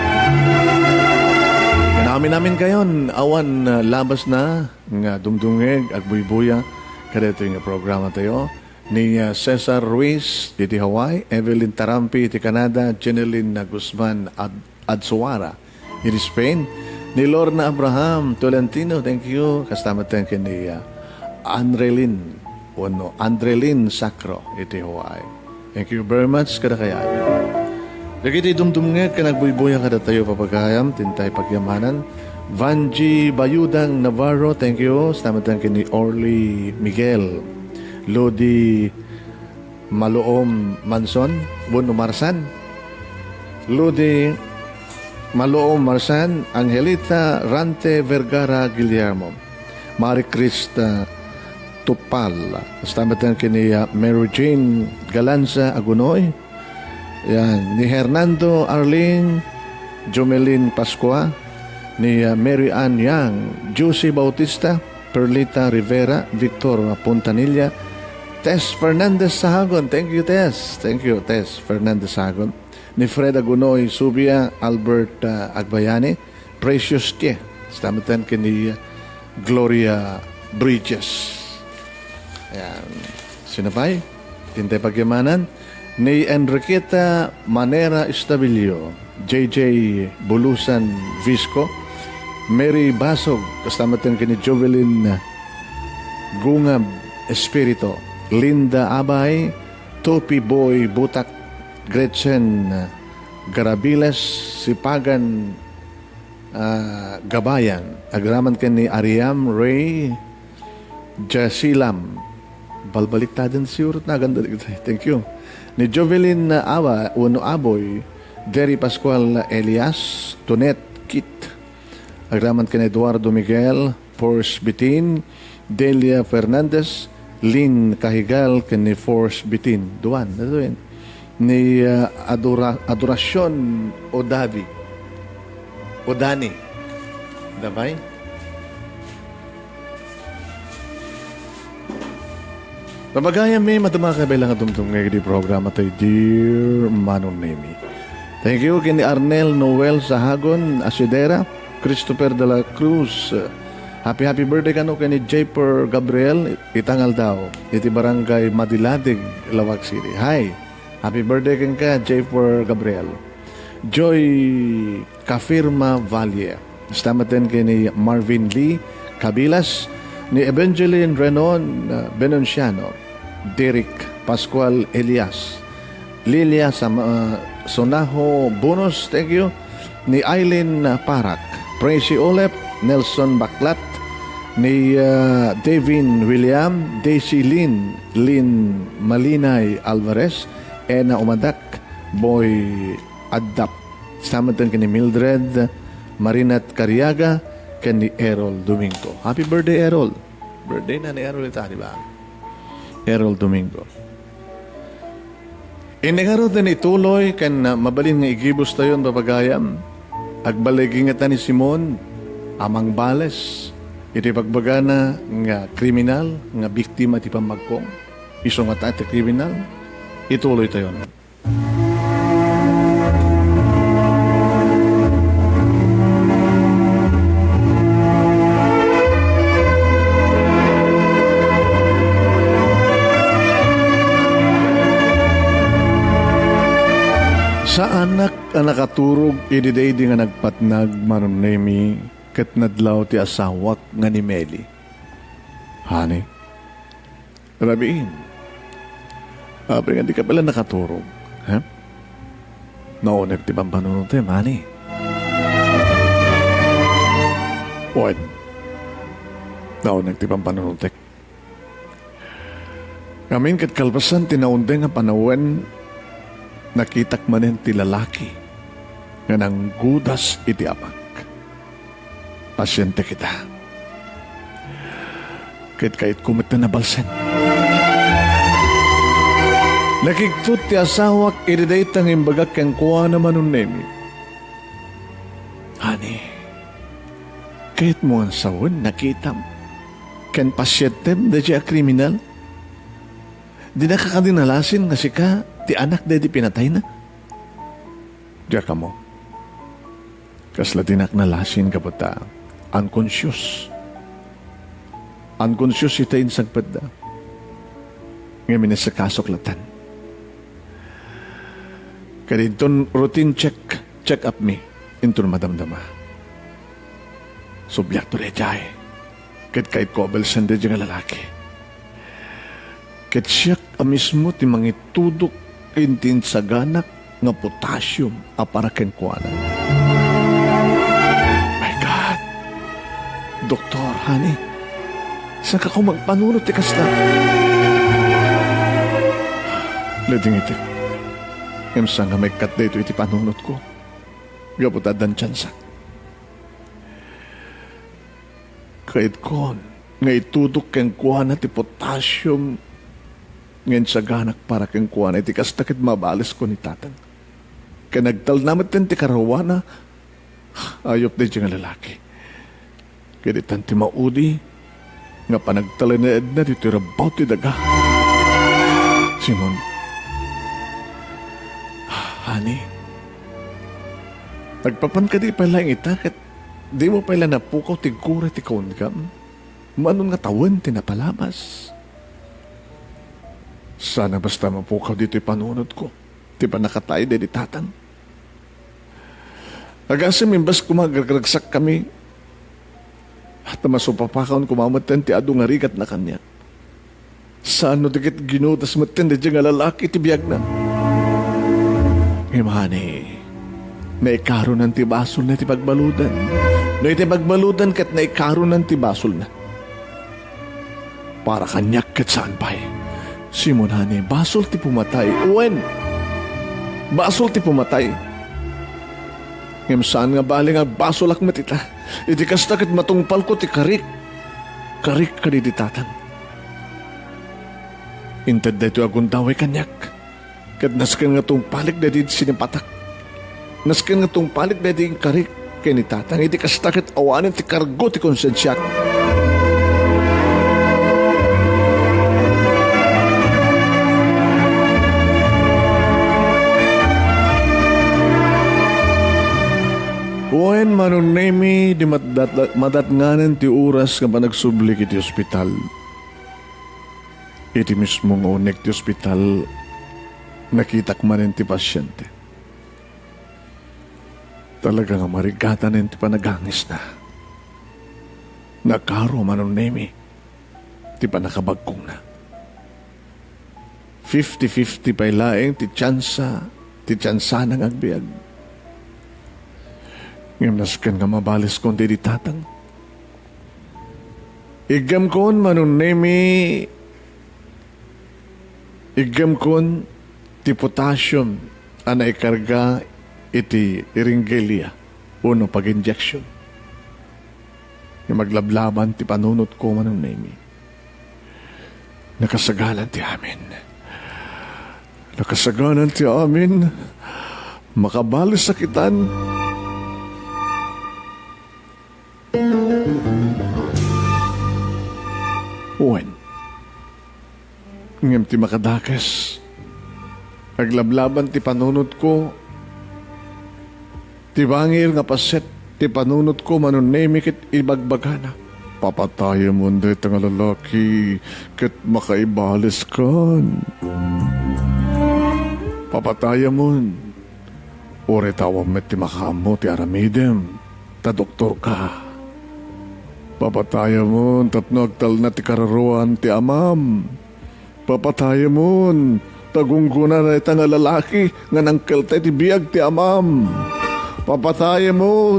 namin kayon, awan labas na, nga dumdungeg, at buybuya, kada ito yung programa tayo, ni Cesar Ruiz, diti Hawaii, Evelyn Tarampi, iti Canada, Jeneline Guzman Adsuara, iti Spain, ni Lorna Abraham Tolentino, thank you, kasama tayo ni Andrelin Sacro, iti Hawaii. Thank you very much, kada kaya. Dagiti dumdumngeg ka nagbuybuya kada tayo papagayam, tintay pagyamanan. Vanji Bayudang Navarro, thank you. Salamat tayo ni Orly Miguel. Lodi Maloom Manson, Buno Marsan. Lodi Maloom Marsan, Angelita Rante Vergara Guillermo. Marie Krista Tupal. Salamat tayo ni Mary Jane Galanza Agunoy. Yan, ni Hernando Arlene Jomelin Pascua, ni Mary Ann Yang, Josie Bautista, Perlita Rivera, Victor Puntanilla, Tess Fernandez Sahagon. Thank you, Tess. Thank you, Tess Fernandez Sahagon. Ni Fred Agunoy Subia, Albert Agbayani, Precious Tie. Stamatan ka ni Gloria Bridges. Ayan. Sinapay? Tintay pagyamanan. Ni Enriqueta Manera Estabilio, JJ Bulusan Visco, Mary Basog, kastamatan ka ni Jovelyn Gungab Espirito, Linda Abay, Topi Boy Butak, Gretchen Garabiles, Sipagan Gabayan, agraman ka ni Ariam Ray Jasilam, balbalik din siurot na ganda. Thank you. Ni Jovelyn Awa, Uno Aboy, Derry Pascual Elias, Tonet Kit, agraman ka ni Eduardo Miguel, Force Bitin, Delia Fernandez, Lynn Kahigal, ka ni Force Bitin, Duan, ito yun. Ni Adoracion Odani, Dabay? Pabagayam may matamakabilang at tumtum ngayon di programa tayo, Dear Manon Nemi. Thank you kini Arnel Noel Sahagon Asidera, Christopher de la Cruz. Happy birthday kano kini Japer Gabriel, itangal daw, iti barangay Madiladig, Lawag City. Hi, happy birthday kin ka, Japer Gabriel. Joy Kafirma Valle. Stamaten kini Marvin Lee Cabilas, ni Evangeline Renon Benonciano, Derek Pascual Elias, Lilia Sonaho Bonus, thank you, ni Eileen Parak, Tracy Olep, Nelson Baklat, ni Devin William, Daisy Lynn Malinay Alvarez, Ena Umadak, Boy Adap. Samatan ka ni Mildred Marinat Cariaga, kan ni Errol Domingo. Happy birthday, Errol. Birthday na ni Errol ita, di ba? Errol Domingo. Inigaro din ituloy kan mabalin nga igibos tayon babagayam. Agbaligingatan ni Simon, amang bales, iti pagbagana nga kriminal, nga biktima ti pamagkong. Iso nga iti kriminal, ituloy tayon. Sa anak nakaturog, ididay di nga nagpatnag Manon Nemi, kat nadlaw ti asawak nga ni Meli. Hani, rabiin, abre nga di ka pala nakaturog. Ha? Naunag ti bang panunod tayo, Mani? Oy, naunag ti bang panunod tayo. Kamin kat kalpasan, tinaunday nga panawan, nakitak manen ti lalaki nga nang gudas iti apak. Pasyente kita. Kahit kumit na nabalsen. Nakigtut ti asawak iridaytang imbagak kang kuha naman nun nemi. Hani, kahit mo ang sawon nakitam kan pasyentem da siya kriminal. Di nakakadinalasin nga si ka ti anak da di pinatay na. Diya ka mo. Kasla tinak na lasin ka pata. Unconscious. Unconscious ita insagpad da. Ngayon sa kasoklatan. Kadinton routine check up me. Intun madamdama. Subyak to rejay. Kahit kobel sanda dyan nga lalaki. Kahit siyak mismo ti mangitudok intin sa ganak nga potassium para kenkwanan. My God! Doktor, honey, saan ka ko magpanunot ti kasla? Leding itik. Emsa nga may kat dito iti panunot ko. Gaputadan tsansa. Kahit kon, nga itudok kenkwana ti potassium ngayon sa ganak para kenkwana iti kastakit mabalis ko ni tatang. Kaya nagtal naman ti karawana, ayop din siya nga lalaki. Kaya ti maudi, nga panagtala na edna dito rabaw ti daga. Simon, honey, nagpapan ka di pala yung itakit, di mo pala napukaw ti kura ti kaon kam, manon nga tawen ti napalamas. Sana basta mapukaw dito yung panunod ko. Di ba nakatay di tatang? Agasim imbas kumagragsak kami at masupapakaon kumamatan ti adu nga rigat na kanya. Saan no dikit ginutas matin di nga lalaki ti biyag na. Imani, naikaroon ng ti basol na ti pagbaludan. No iti pagbaludan kat naikaroon ng ti basol na. Para kanyak kat saan pa'y. Simon, honey, basol ti pumatay. Uwen! Basol ti pumatay. Ngem saan nga bali nga basol ak matita. Iti kastakit matungpal ko ti karik. Karik ka di tatang. Intad da ito akong daway kanyak. Kat naskan nga tungpalik da di sinipatak. Naskan nga tungpalik da di karik kay ni tatang. Iti kastakit awanin ti kargo ti konsensyak. Wen manunemi di madatnganan ti oras nga panagsublik iti ospital. Iti mismo nga unek ti ospital nakitak manen ti pasyente. Talaga nga marigatan ti panagangis na. Nakaro manunemi ti panakabagkong na. 50-50 pa'y laeng ti tsansa ng agbiag. Ngayon naskan nga mabalis kon di tatang. Igam kon manunemi, igam kon ti potassium ana ikarga iti iringgelia uno pag-injection. Yung maglablaban ti panunot ko manunemi. Nakasagalan ti amin. Nakasagalan ti amin. Makabalis sakitan. Uwen. Ngem ti makadakas. Aglablaban ti panunod ko. Ti bangir nga paset ti panunod ko manunemi kit ibagbagana. Papatayo mo dito nga lalaki kit makaibalis kan. Papatayo mo. Ore tawam met ti makamo ti aramidem. Ta doktor ka. Papataya mo, tapno agtal na ti kararuan ti amam. Papataya mo, tagunggunan na itang lalaki, nga nangkel ti biyag ti amam. Papataya mo,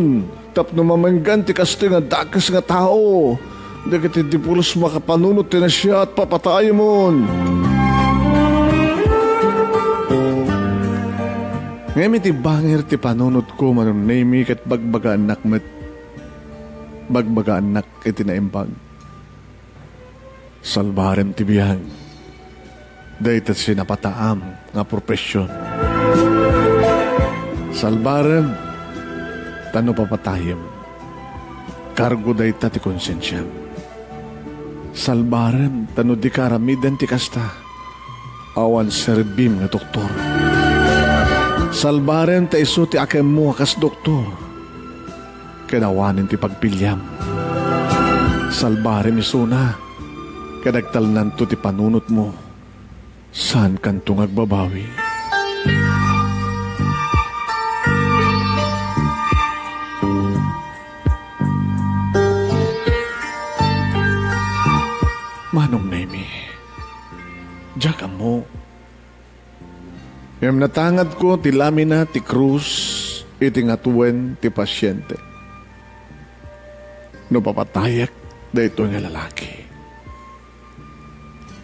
tapno mamanggan ti kasto nga dakas nga tao. Dagiti di pulos makapanunot ti na siya at papataya mo. Ngayon ti bangir ti panunot ko manunemi kat bagbaga anak met. Bagbaga anak iti naimbag. Salbarem ti biyag. Dahit at sinapataam nga propesyon. Salbarem, tano papatayem. Kargo dahit ti konsensyam. Salbarem, tano di karamidan ti kasta. Awan serbim nga doktor. Salbarem ta iso ti akem mo akas doktor. kinawanin ti pagpilyam. Salbare misuna, kadagtalnan to ti panunot mo. Saan kanto agbabawi? Manong Nemi, Jack mo. Yung natangad ko, ti lamina, ti krus, iti ngatuwen, ti pasyente. No papatayak, da ito nga lalaki.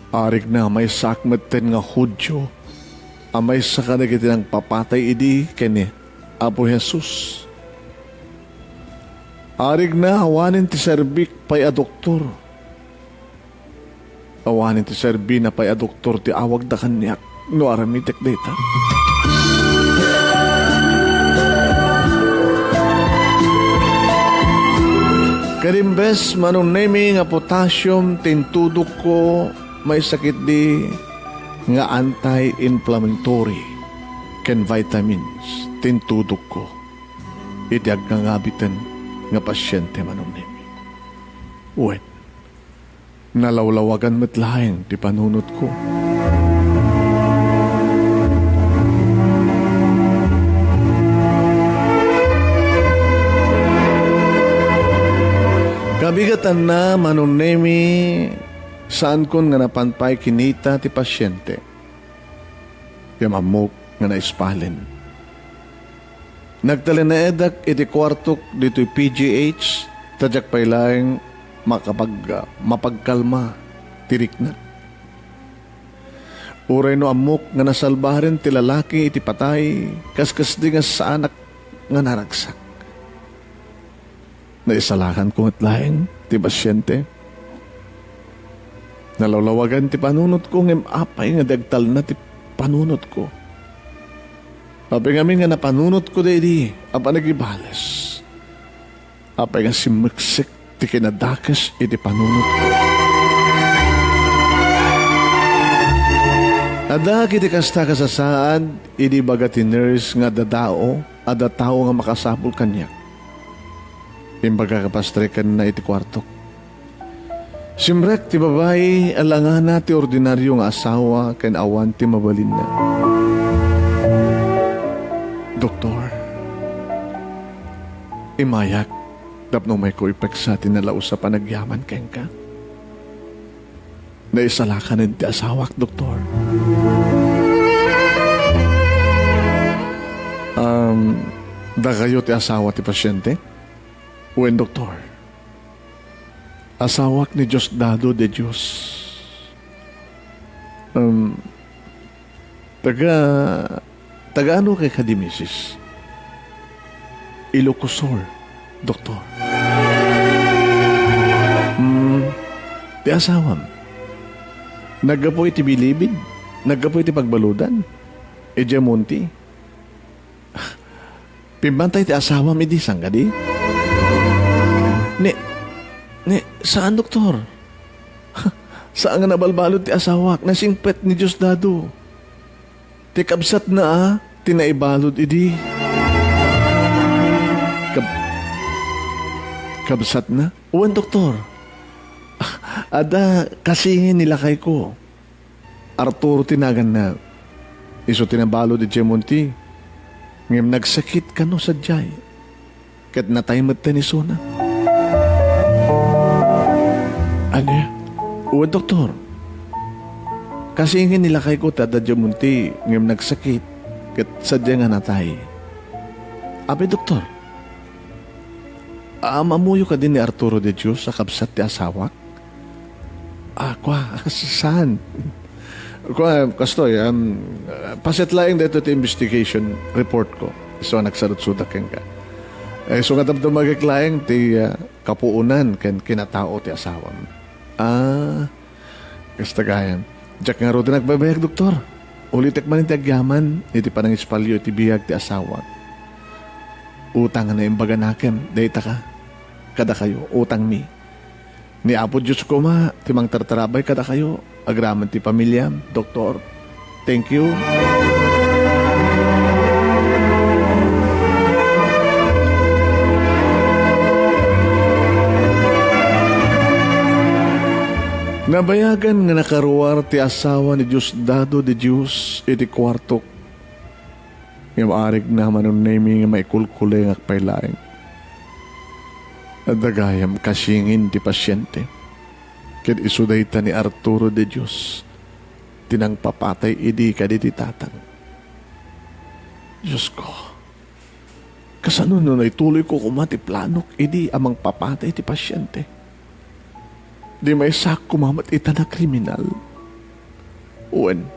Arig na may sakmeten nga Hudyo, amay sa kanagiti ng papatay idi kani Apo Jesus. Arig na awanin ti serbik pay a doktor. Awanin ti serbi na pay a doktor ti awag da kanyak no aramitek data. Karimbes manong nemi nga potassium tintudok ko may sakit di nga anti-inflammatory ken vitamins tintudok ko iti agkangabitan nga pasyente manong nemi. Uwet, nalawlawagan metlaeng ti panunot ko. Kabigatan na manong nemi saan kon nga napanpay kinita ti pasyente. Yamamok nga naispalin. Nagtali na edak iti kwartok dito'y PGH tadyak pay laeng mapagkalma tirik na. Uray no amok nga nasalbarin ti lalaki iti patay kaskas di nga sa anak nga naragsak. Naisalakan ko at laeng ti pasyente. Nalawlawagan ti panunot ko ngem apay nga dagtal na ti panunot ko. Apay ngamin nga napanunot ko di apa nagibales. Apay nga simuksik ti kinadakas iti panunot ko. Ada kiti kasta kasasaan idi baga ti nurse nga dadao ada tao nga makasapul kanya. Imbaga kapastrekan na iti kwartok. Simrek ti babae alangana ti ordinaryo nga asawa ken awan ti mabalin na. Doktor, imayak tapno may ko ipeksa ti nalaw sa panagyaman ken ka. Naisalakan ti asawak, doktor. Da kayo ti asawa ti pasyente? Uen, doktor. Asawak ni Diosdado de Dios. Taga ano kay kadimisis? Ilocosur, doktor. Ti asawam. Naggapoy ti bilibid. Naggapoy ti pagbaludan. Ejamonti. Pimbantay ti asawam idi sanggadi. Saan, doktor? Saan nga nabalbalod ti asawak na singpet ni Diosdado? Ti kabsat na tinaibalod idi. Kabsat na? Uwan, doktor. Ada kasi nilakay ko. Arturo tinagan na. Iso tinabalod di Jemonti. Ngayong nagsakit ka no sa jay. Kat nataymat ni Sona. Ano? Uwan, doktor. Kasi nga nilakay ko tada Jemonti. Ngayong nagsakit. Kat sadya nga natay. Abe, doktor. Mamuyo ka din ni Arturo de Dios sa kabsat ti asawak? Saan? Kastoy, pasit laing dito ti investigation report ko. So, nagsarot-sudak ka. So, nga dabdo magkiklaing ti kapuunan ken kinatao ti asawam. Kastagayan. Diyak nga ro din nagbabayag, doktor. Ulitek man ti agyaman, iti panang ispalyo ti biyag ti asawa. Utang na imbaga nakem, dayta ka. Kada kayo, utang mi. Ni Apo Diyos ko timang tartarabay kada kayo, agraman ti pamilya, doktor. Thank you. Nabayagan nga nakaruwar ti asawa ni Diosdado de Dios iti kwarto. Nga maarig na manunemi nga maikulkulay nga pailaing. At dagayam kasingin ti pasyente. Ket isudayta ni Arturo de Dios tinang papatay idi kaditi tatang. Diyos ko, kasano na ituloy ko kumati planok idi amang papatay ti pasyente. Di may sak kumamat ita na kriminal. Uwan,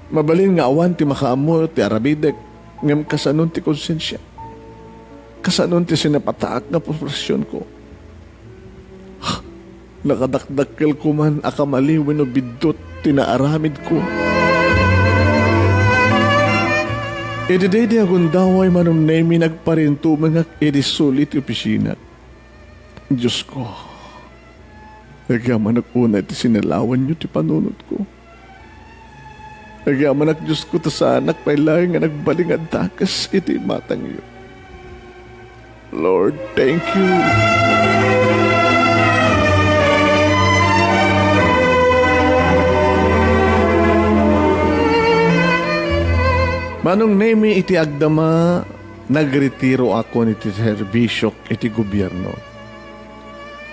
mabalin nga awan ti makaamor ti arabidek ngam kasanon ti konsensya. Kasanon ti sinapataak na prosesyon ko. Nakadakdakkel ko man akamali wenno bidot tinaaramid ko. Ididede akong daway manumnemi nagparinto mga idisulit opisina. Diyos ko, nagyaman una iti sinalawan niyo ti panunod ko. Nagyaman Diyos ko ta sa anak pailaing nga nagbalingad takas iti matang iyo. Lord, thank you. Manong nemi iti agdama, nagretiro ako niti serbisyok iti gobyerno.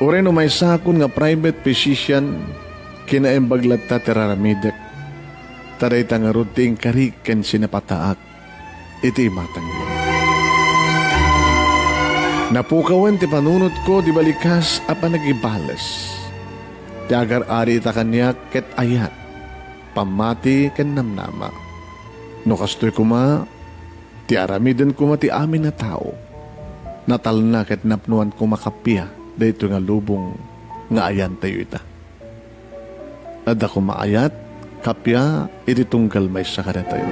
Ureno may sakon nga private physician, kinaembaglat ta tiraramidek, taray nga ruting kariken sinapataak, iti matang yun. Napukawan ti panunot ko, di balikas apa nagibales. Ti agar-ari ta kanyak ket ayat, pamati ken namnama. No kastoy kuma, ti aramiden kuma ti amin na tao. Natal na ket napnuan kuma kapya, dahito nga lubong nga ayan tayo ita. Ada kuma ayat, kapya, iti tunggal may sakara tayo.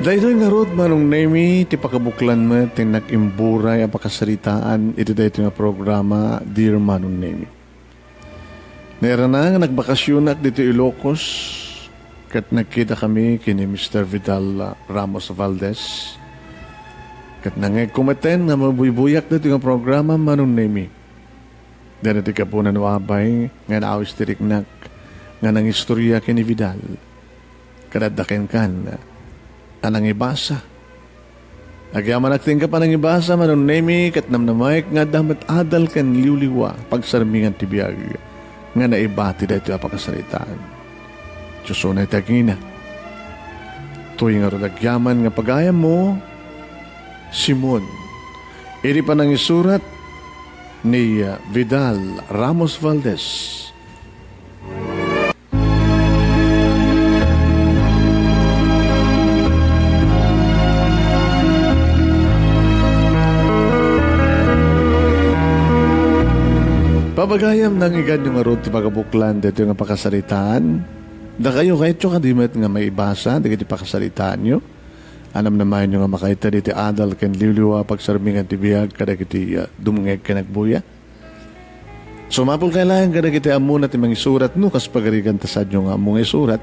Dahito nga rod manong nemi, ti pakabuklan mo, tinag-imburay ang pakasaritaan, ito dahito nga programa, Dear Manong Nemi. Naira na nga nagbakasyonak dito Ilocos, kat nagkita kami kini Mr. Vidal Ramos Valdez, kat nangay kumaten nga mabuybuyak dito nga programa, Manong Nemi. Dahil iti ka po nanwabay, nga naawis tiriknak, nga nang istorya kini Vidal, kadadakin kan, anang ibasa. Agyaman natin ka pa nang ibasa, Manong Nemi, kat namnamayk nga damat adal kan liwliwa, pagsarmingan tibiyag, nga naibati dahito apakasalitaan. Diyoso na itagina. Tuwing nga ron agyaman nga pagayam mo, Simon, iri pa nang isurat ni Vidal Ramos Valdez. Pabagayam nang igan yung arot ti pagabuklan dito yung pakasalitaan. Da kayo kahit yung kadimet nga may ibasa, di kayo pakasalitaan nyo. Anam naman yung nga makaita dito adal ken liwliwa pagsarmingan ti biyag kada kiti dumungeg ka nagbuya. Sumapul kailangan kada kiti amuna ti mga isurat no kas pagarigan tasad yung among isurat.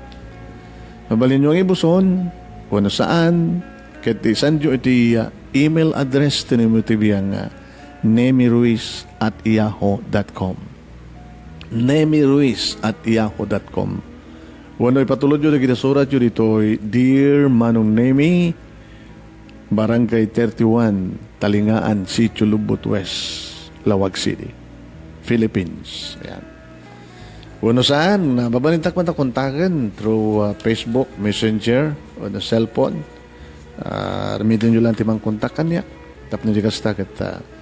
Mabalin yung ibuson, kung saan, kiti sandyo iti email address tinimo ti biyang nemiruiz@yahoo.com nemiruiz@yahoo.com. Wano ipatulod yun na kita surat yun dito, Dear Manong Nemi, Barangay 31, Talingaan, Sitio Lubot West, Lawag City, Philippines. Ayan. Wano saan, babalintak man ta kontakin through Facebook, Messenger, o na cellphone. Ramitin nyo lang timang kontakan niya. Tapos nyo kasta kita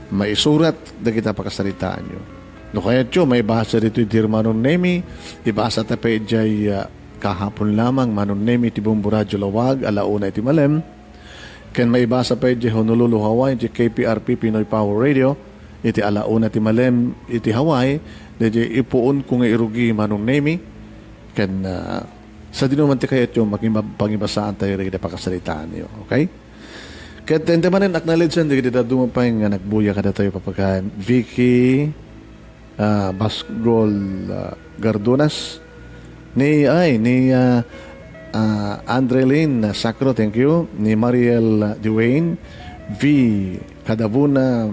maisurat na kita pakasalitaan nyo. No kaya tiyo, may basa dito Dear Manong Nemi, ibasa tape jay kahapon lamang Manong Nemi ti Bumbu Radyo Lawag, alauna iti malem. Ken may basa pa jay Honolulu, Hawaii, iti KPRP Pinoy Power Radio, iti alauna ti malem, iti Hawaii, jay ipuon kung irugi Manong Nemi. Ken sa dinuman ti kaya tiyo, pangibasaan tayo rin pakasalitaan nyo. Okay? Kaya tente man rin acknowledge yan, di kita dumapay nga nagbuya kada tayo papagaan. Vicky Basgol Gardunas, ni Andrelyn Sacro, thank you, ni Mariel Dwayne, V. Kadabuna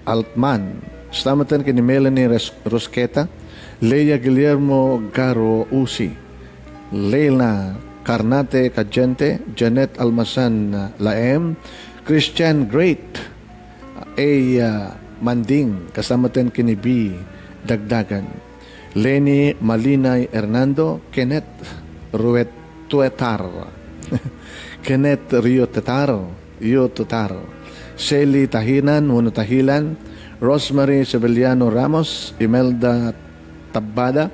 Altman, stamatan kini Melanie Rosqueta, Leia Guillermo Garo Usi, Leila Carnate Cagente, Janet Almasan Laem, Christian Great, A. Manding, kasamatan kini B. Dagdagan, Lenny Malinay Hernando, Kenneth Ruet Tuetar, Kenneth Rio Tutar, Shelly Tahinan, Muno Tahilan, Rosemary Sevillano Ramos, Imelda Tabada,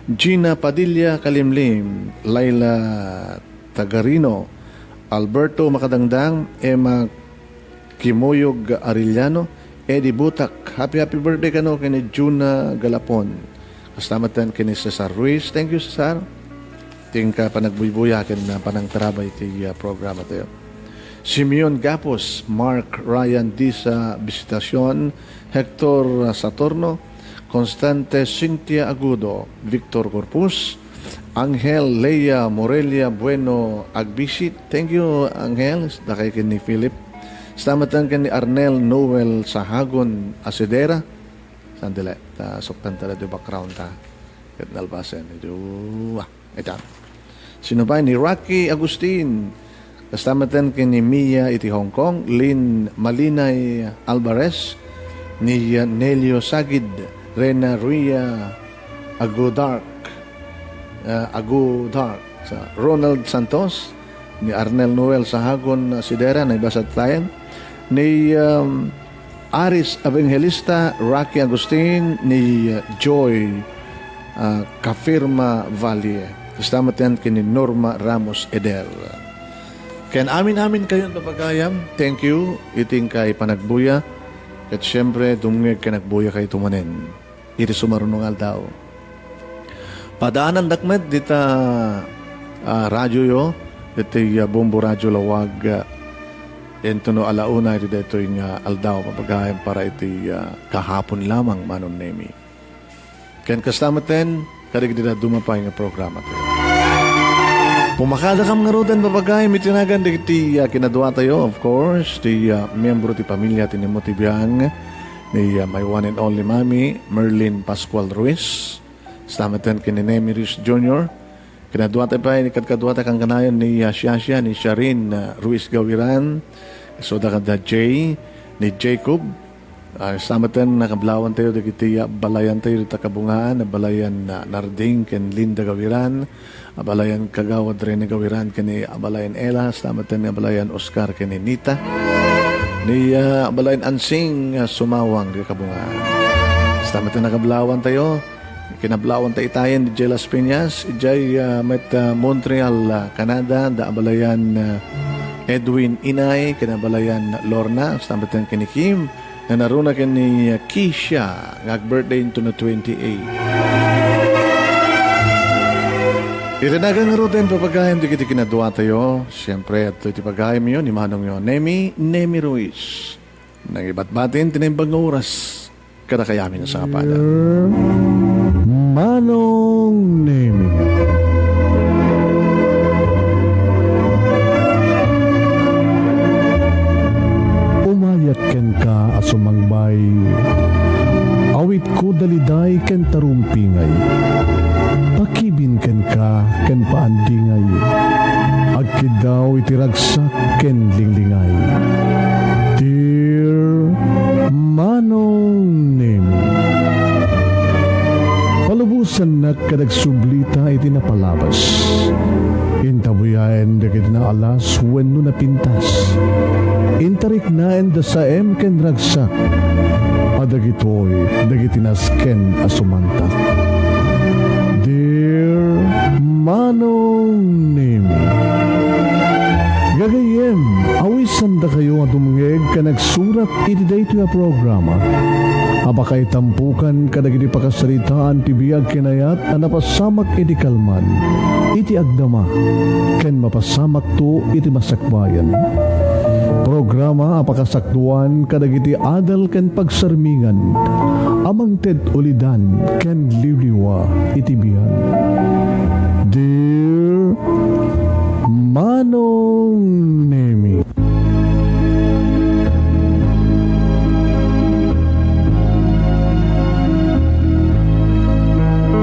Gina Padilla Kalimlim, Laila Tagarino, Alberto Makadangdang, Emma Kimuyog Arellano, Eddie Butak, happy birthday kano kini Juna Galapon. Kastamatan kini Cesar Ruiz, thank you Cesar. Tingka panagbuy-buyakin na panang tarabay ti programa tayo. Simeon Gapos, Mark Ryan D. sa Visitasyon, Hector Saturno, Constante Cynthia Agudo, Victor Corpus, Angel Leia Morelia Bueno Agbisit, thank you Angel, dakay kin ni Philip. Stamatan kin ni Arnel Noel Sahagon Asidera, sandali, suktan tala di background ta, kat nalbasan, ito. Sino ba? Ni Rocky Agustin, kastamatan kin ni Mia iti Hong Kong, Lynn Malinay Alvarez, ni Nelio Sagid, Rena Ria Agudark, Ronald Santos, ni Arnel Noel Sahagon Sidera, na ibasat tayo, ni Aris Evangelista, Rocky Agustin, ni Joy Kafirma Valle, kastamatan kin ni Norma Ramos Eder. Ken amin kayo ang papagayam. Thank you. Iting kay panagbuya. At syempre, dumungig ka nagbuya kay tumanen. Iti sumarunong aldaw. Padaanan dakmet dita radyo yo. Iti bombo radyo lawag. Ento no alauna iti dito yung aldaw papagayam para iti kahapon lamang manon nemi. Ken kastamaten, karig dita dumapay nga programa tayo. Pumakada kam nga rodan babagay, mitinagan di kinadwa tayo, of course, di miyembro ti pamilya ti Nemo ti Biang, ni my one and only mami, Merlin Pascual Ruiz, stamatan kini Nemi Ruiz Jr., kinadwa tayo pa, kadwa tayo kang kanayon ni Shasha, ni Sharin Ruiz Gawiran, so da Jay, ni Jacob, stamatan nakablawan tayo, di kiti balayan tayo, di takabungaan, balayan Narding, ken Linda Gawiran, abalayan Kagawad Rene Gawiran kani abalayan Ella, stamatan ni abalayan Oscar kani Nita, ni abalayan Ansing Sumawang di kabunga. Stamatan nakablawan tayo, kinablawan tayo itayan di Jelas Piñas, ijay met Montreal, Canada, da abalayan Edwin Inay, kinabalayan Lorna, stamatan kani Kim, na naruna kani Keisha, ngag-birthday into na 28. Itinagang nga roten papagayam di kiti kinadwa tayo. Siyempre, at iti pagayam yun, ni Manong yun, Nemi Ruiz. Nang ibatbatin, tinimbang oras, kada kayamin sa kapada. Manong Nemi. Umayat ken ka asumangbay, awit ko daliday ken tarumpingay. Pakibin ken ka ken paandingay, agkidaw itiragsak ken linglingay. Dear Manong Nemi, palubusan na kadagsublita iti napalabas, intabuyaen da kiti na alas wenno na pintas, intarik naen da saem ken ragsak, adagitoy dagiti nasken asumantak. Dear Manong Nemi, gagayem, awisan da kayo nga dumungeg ka nagsurat iti dayto nga programa. Abakay tampukan kadagiti pakasaritaan ti biag kinayat a napasamak iti kalman, iti agdama, ken mapasamak to iti masakbayan. programa apakasaktuan kadagiti adal ken pagsarmingan amang ted ulidan ken liwliwa iti biyan. Dear Manong Nemi,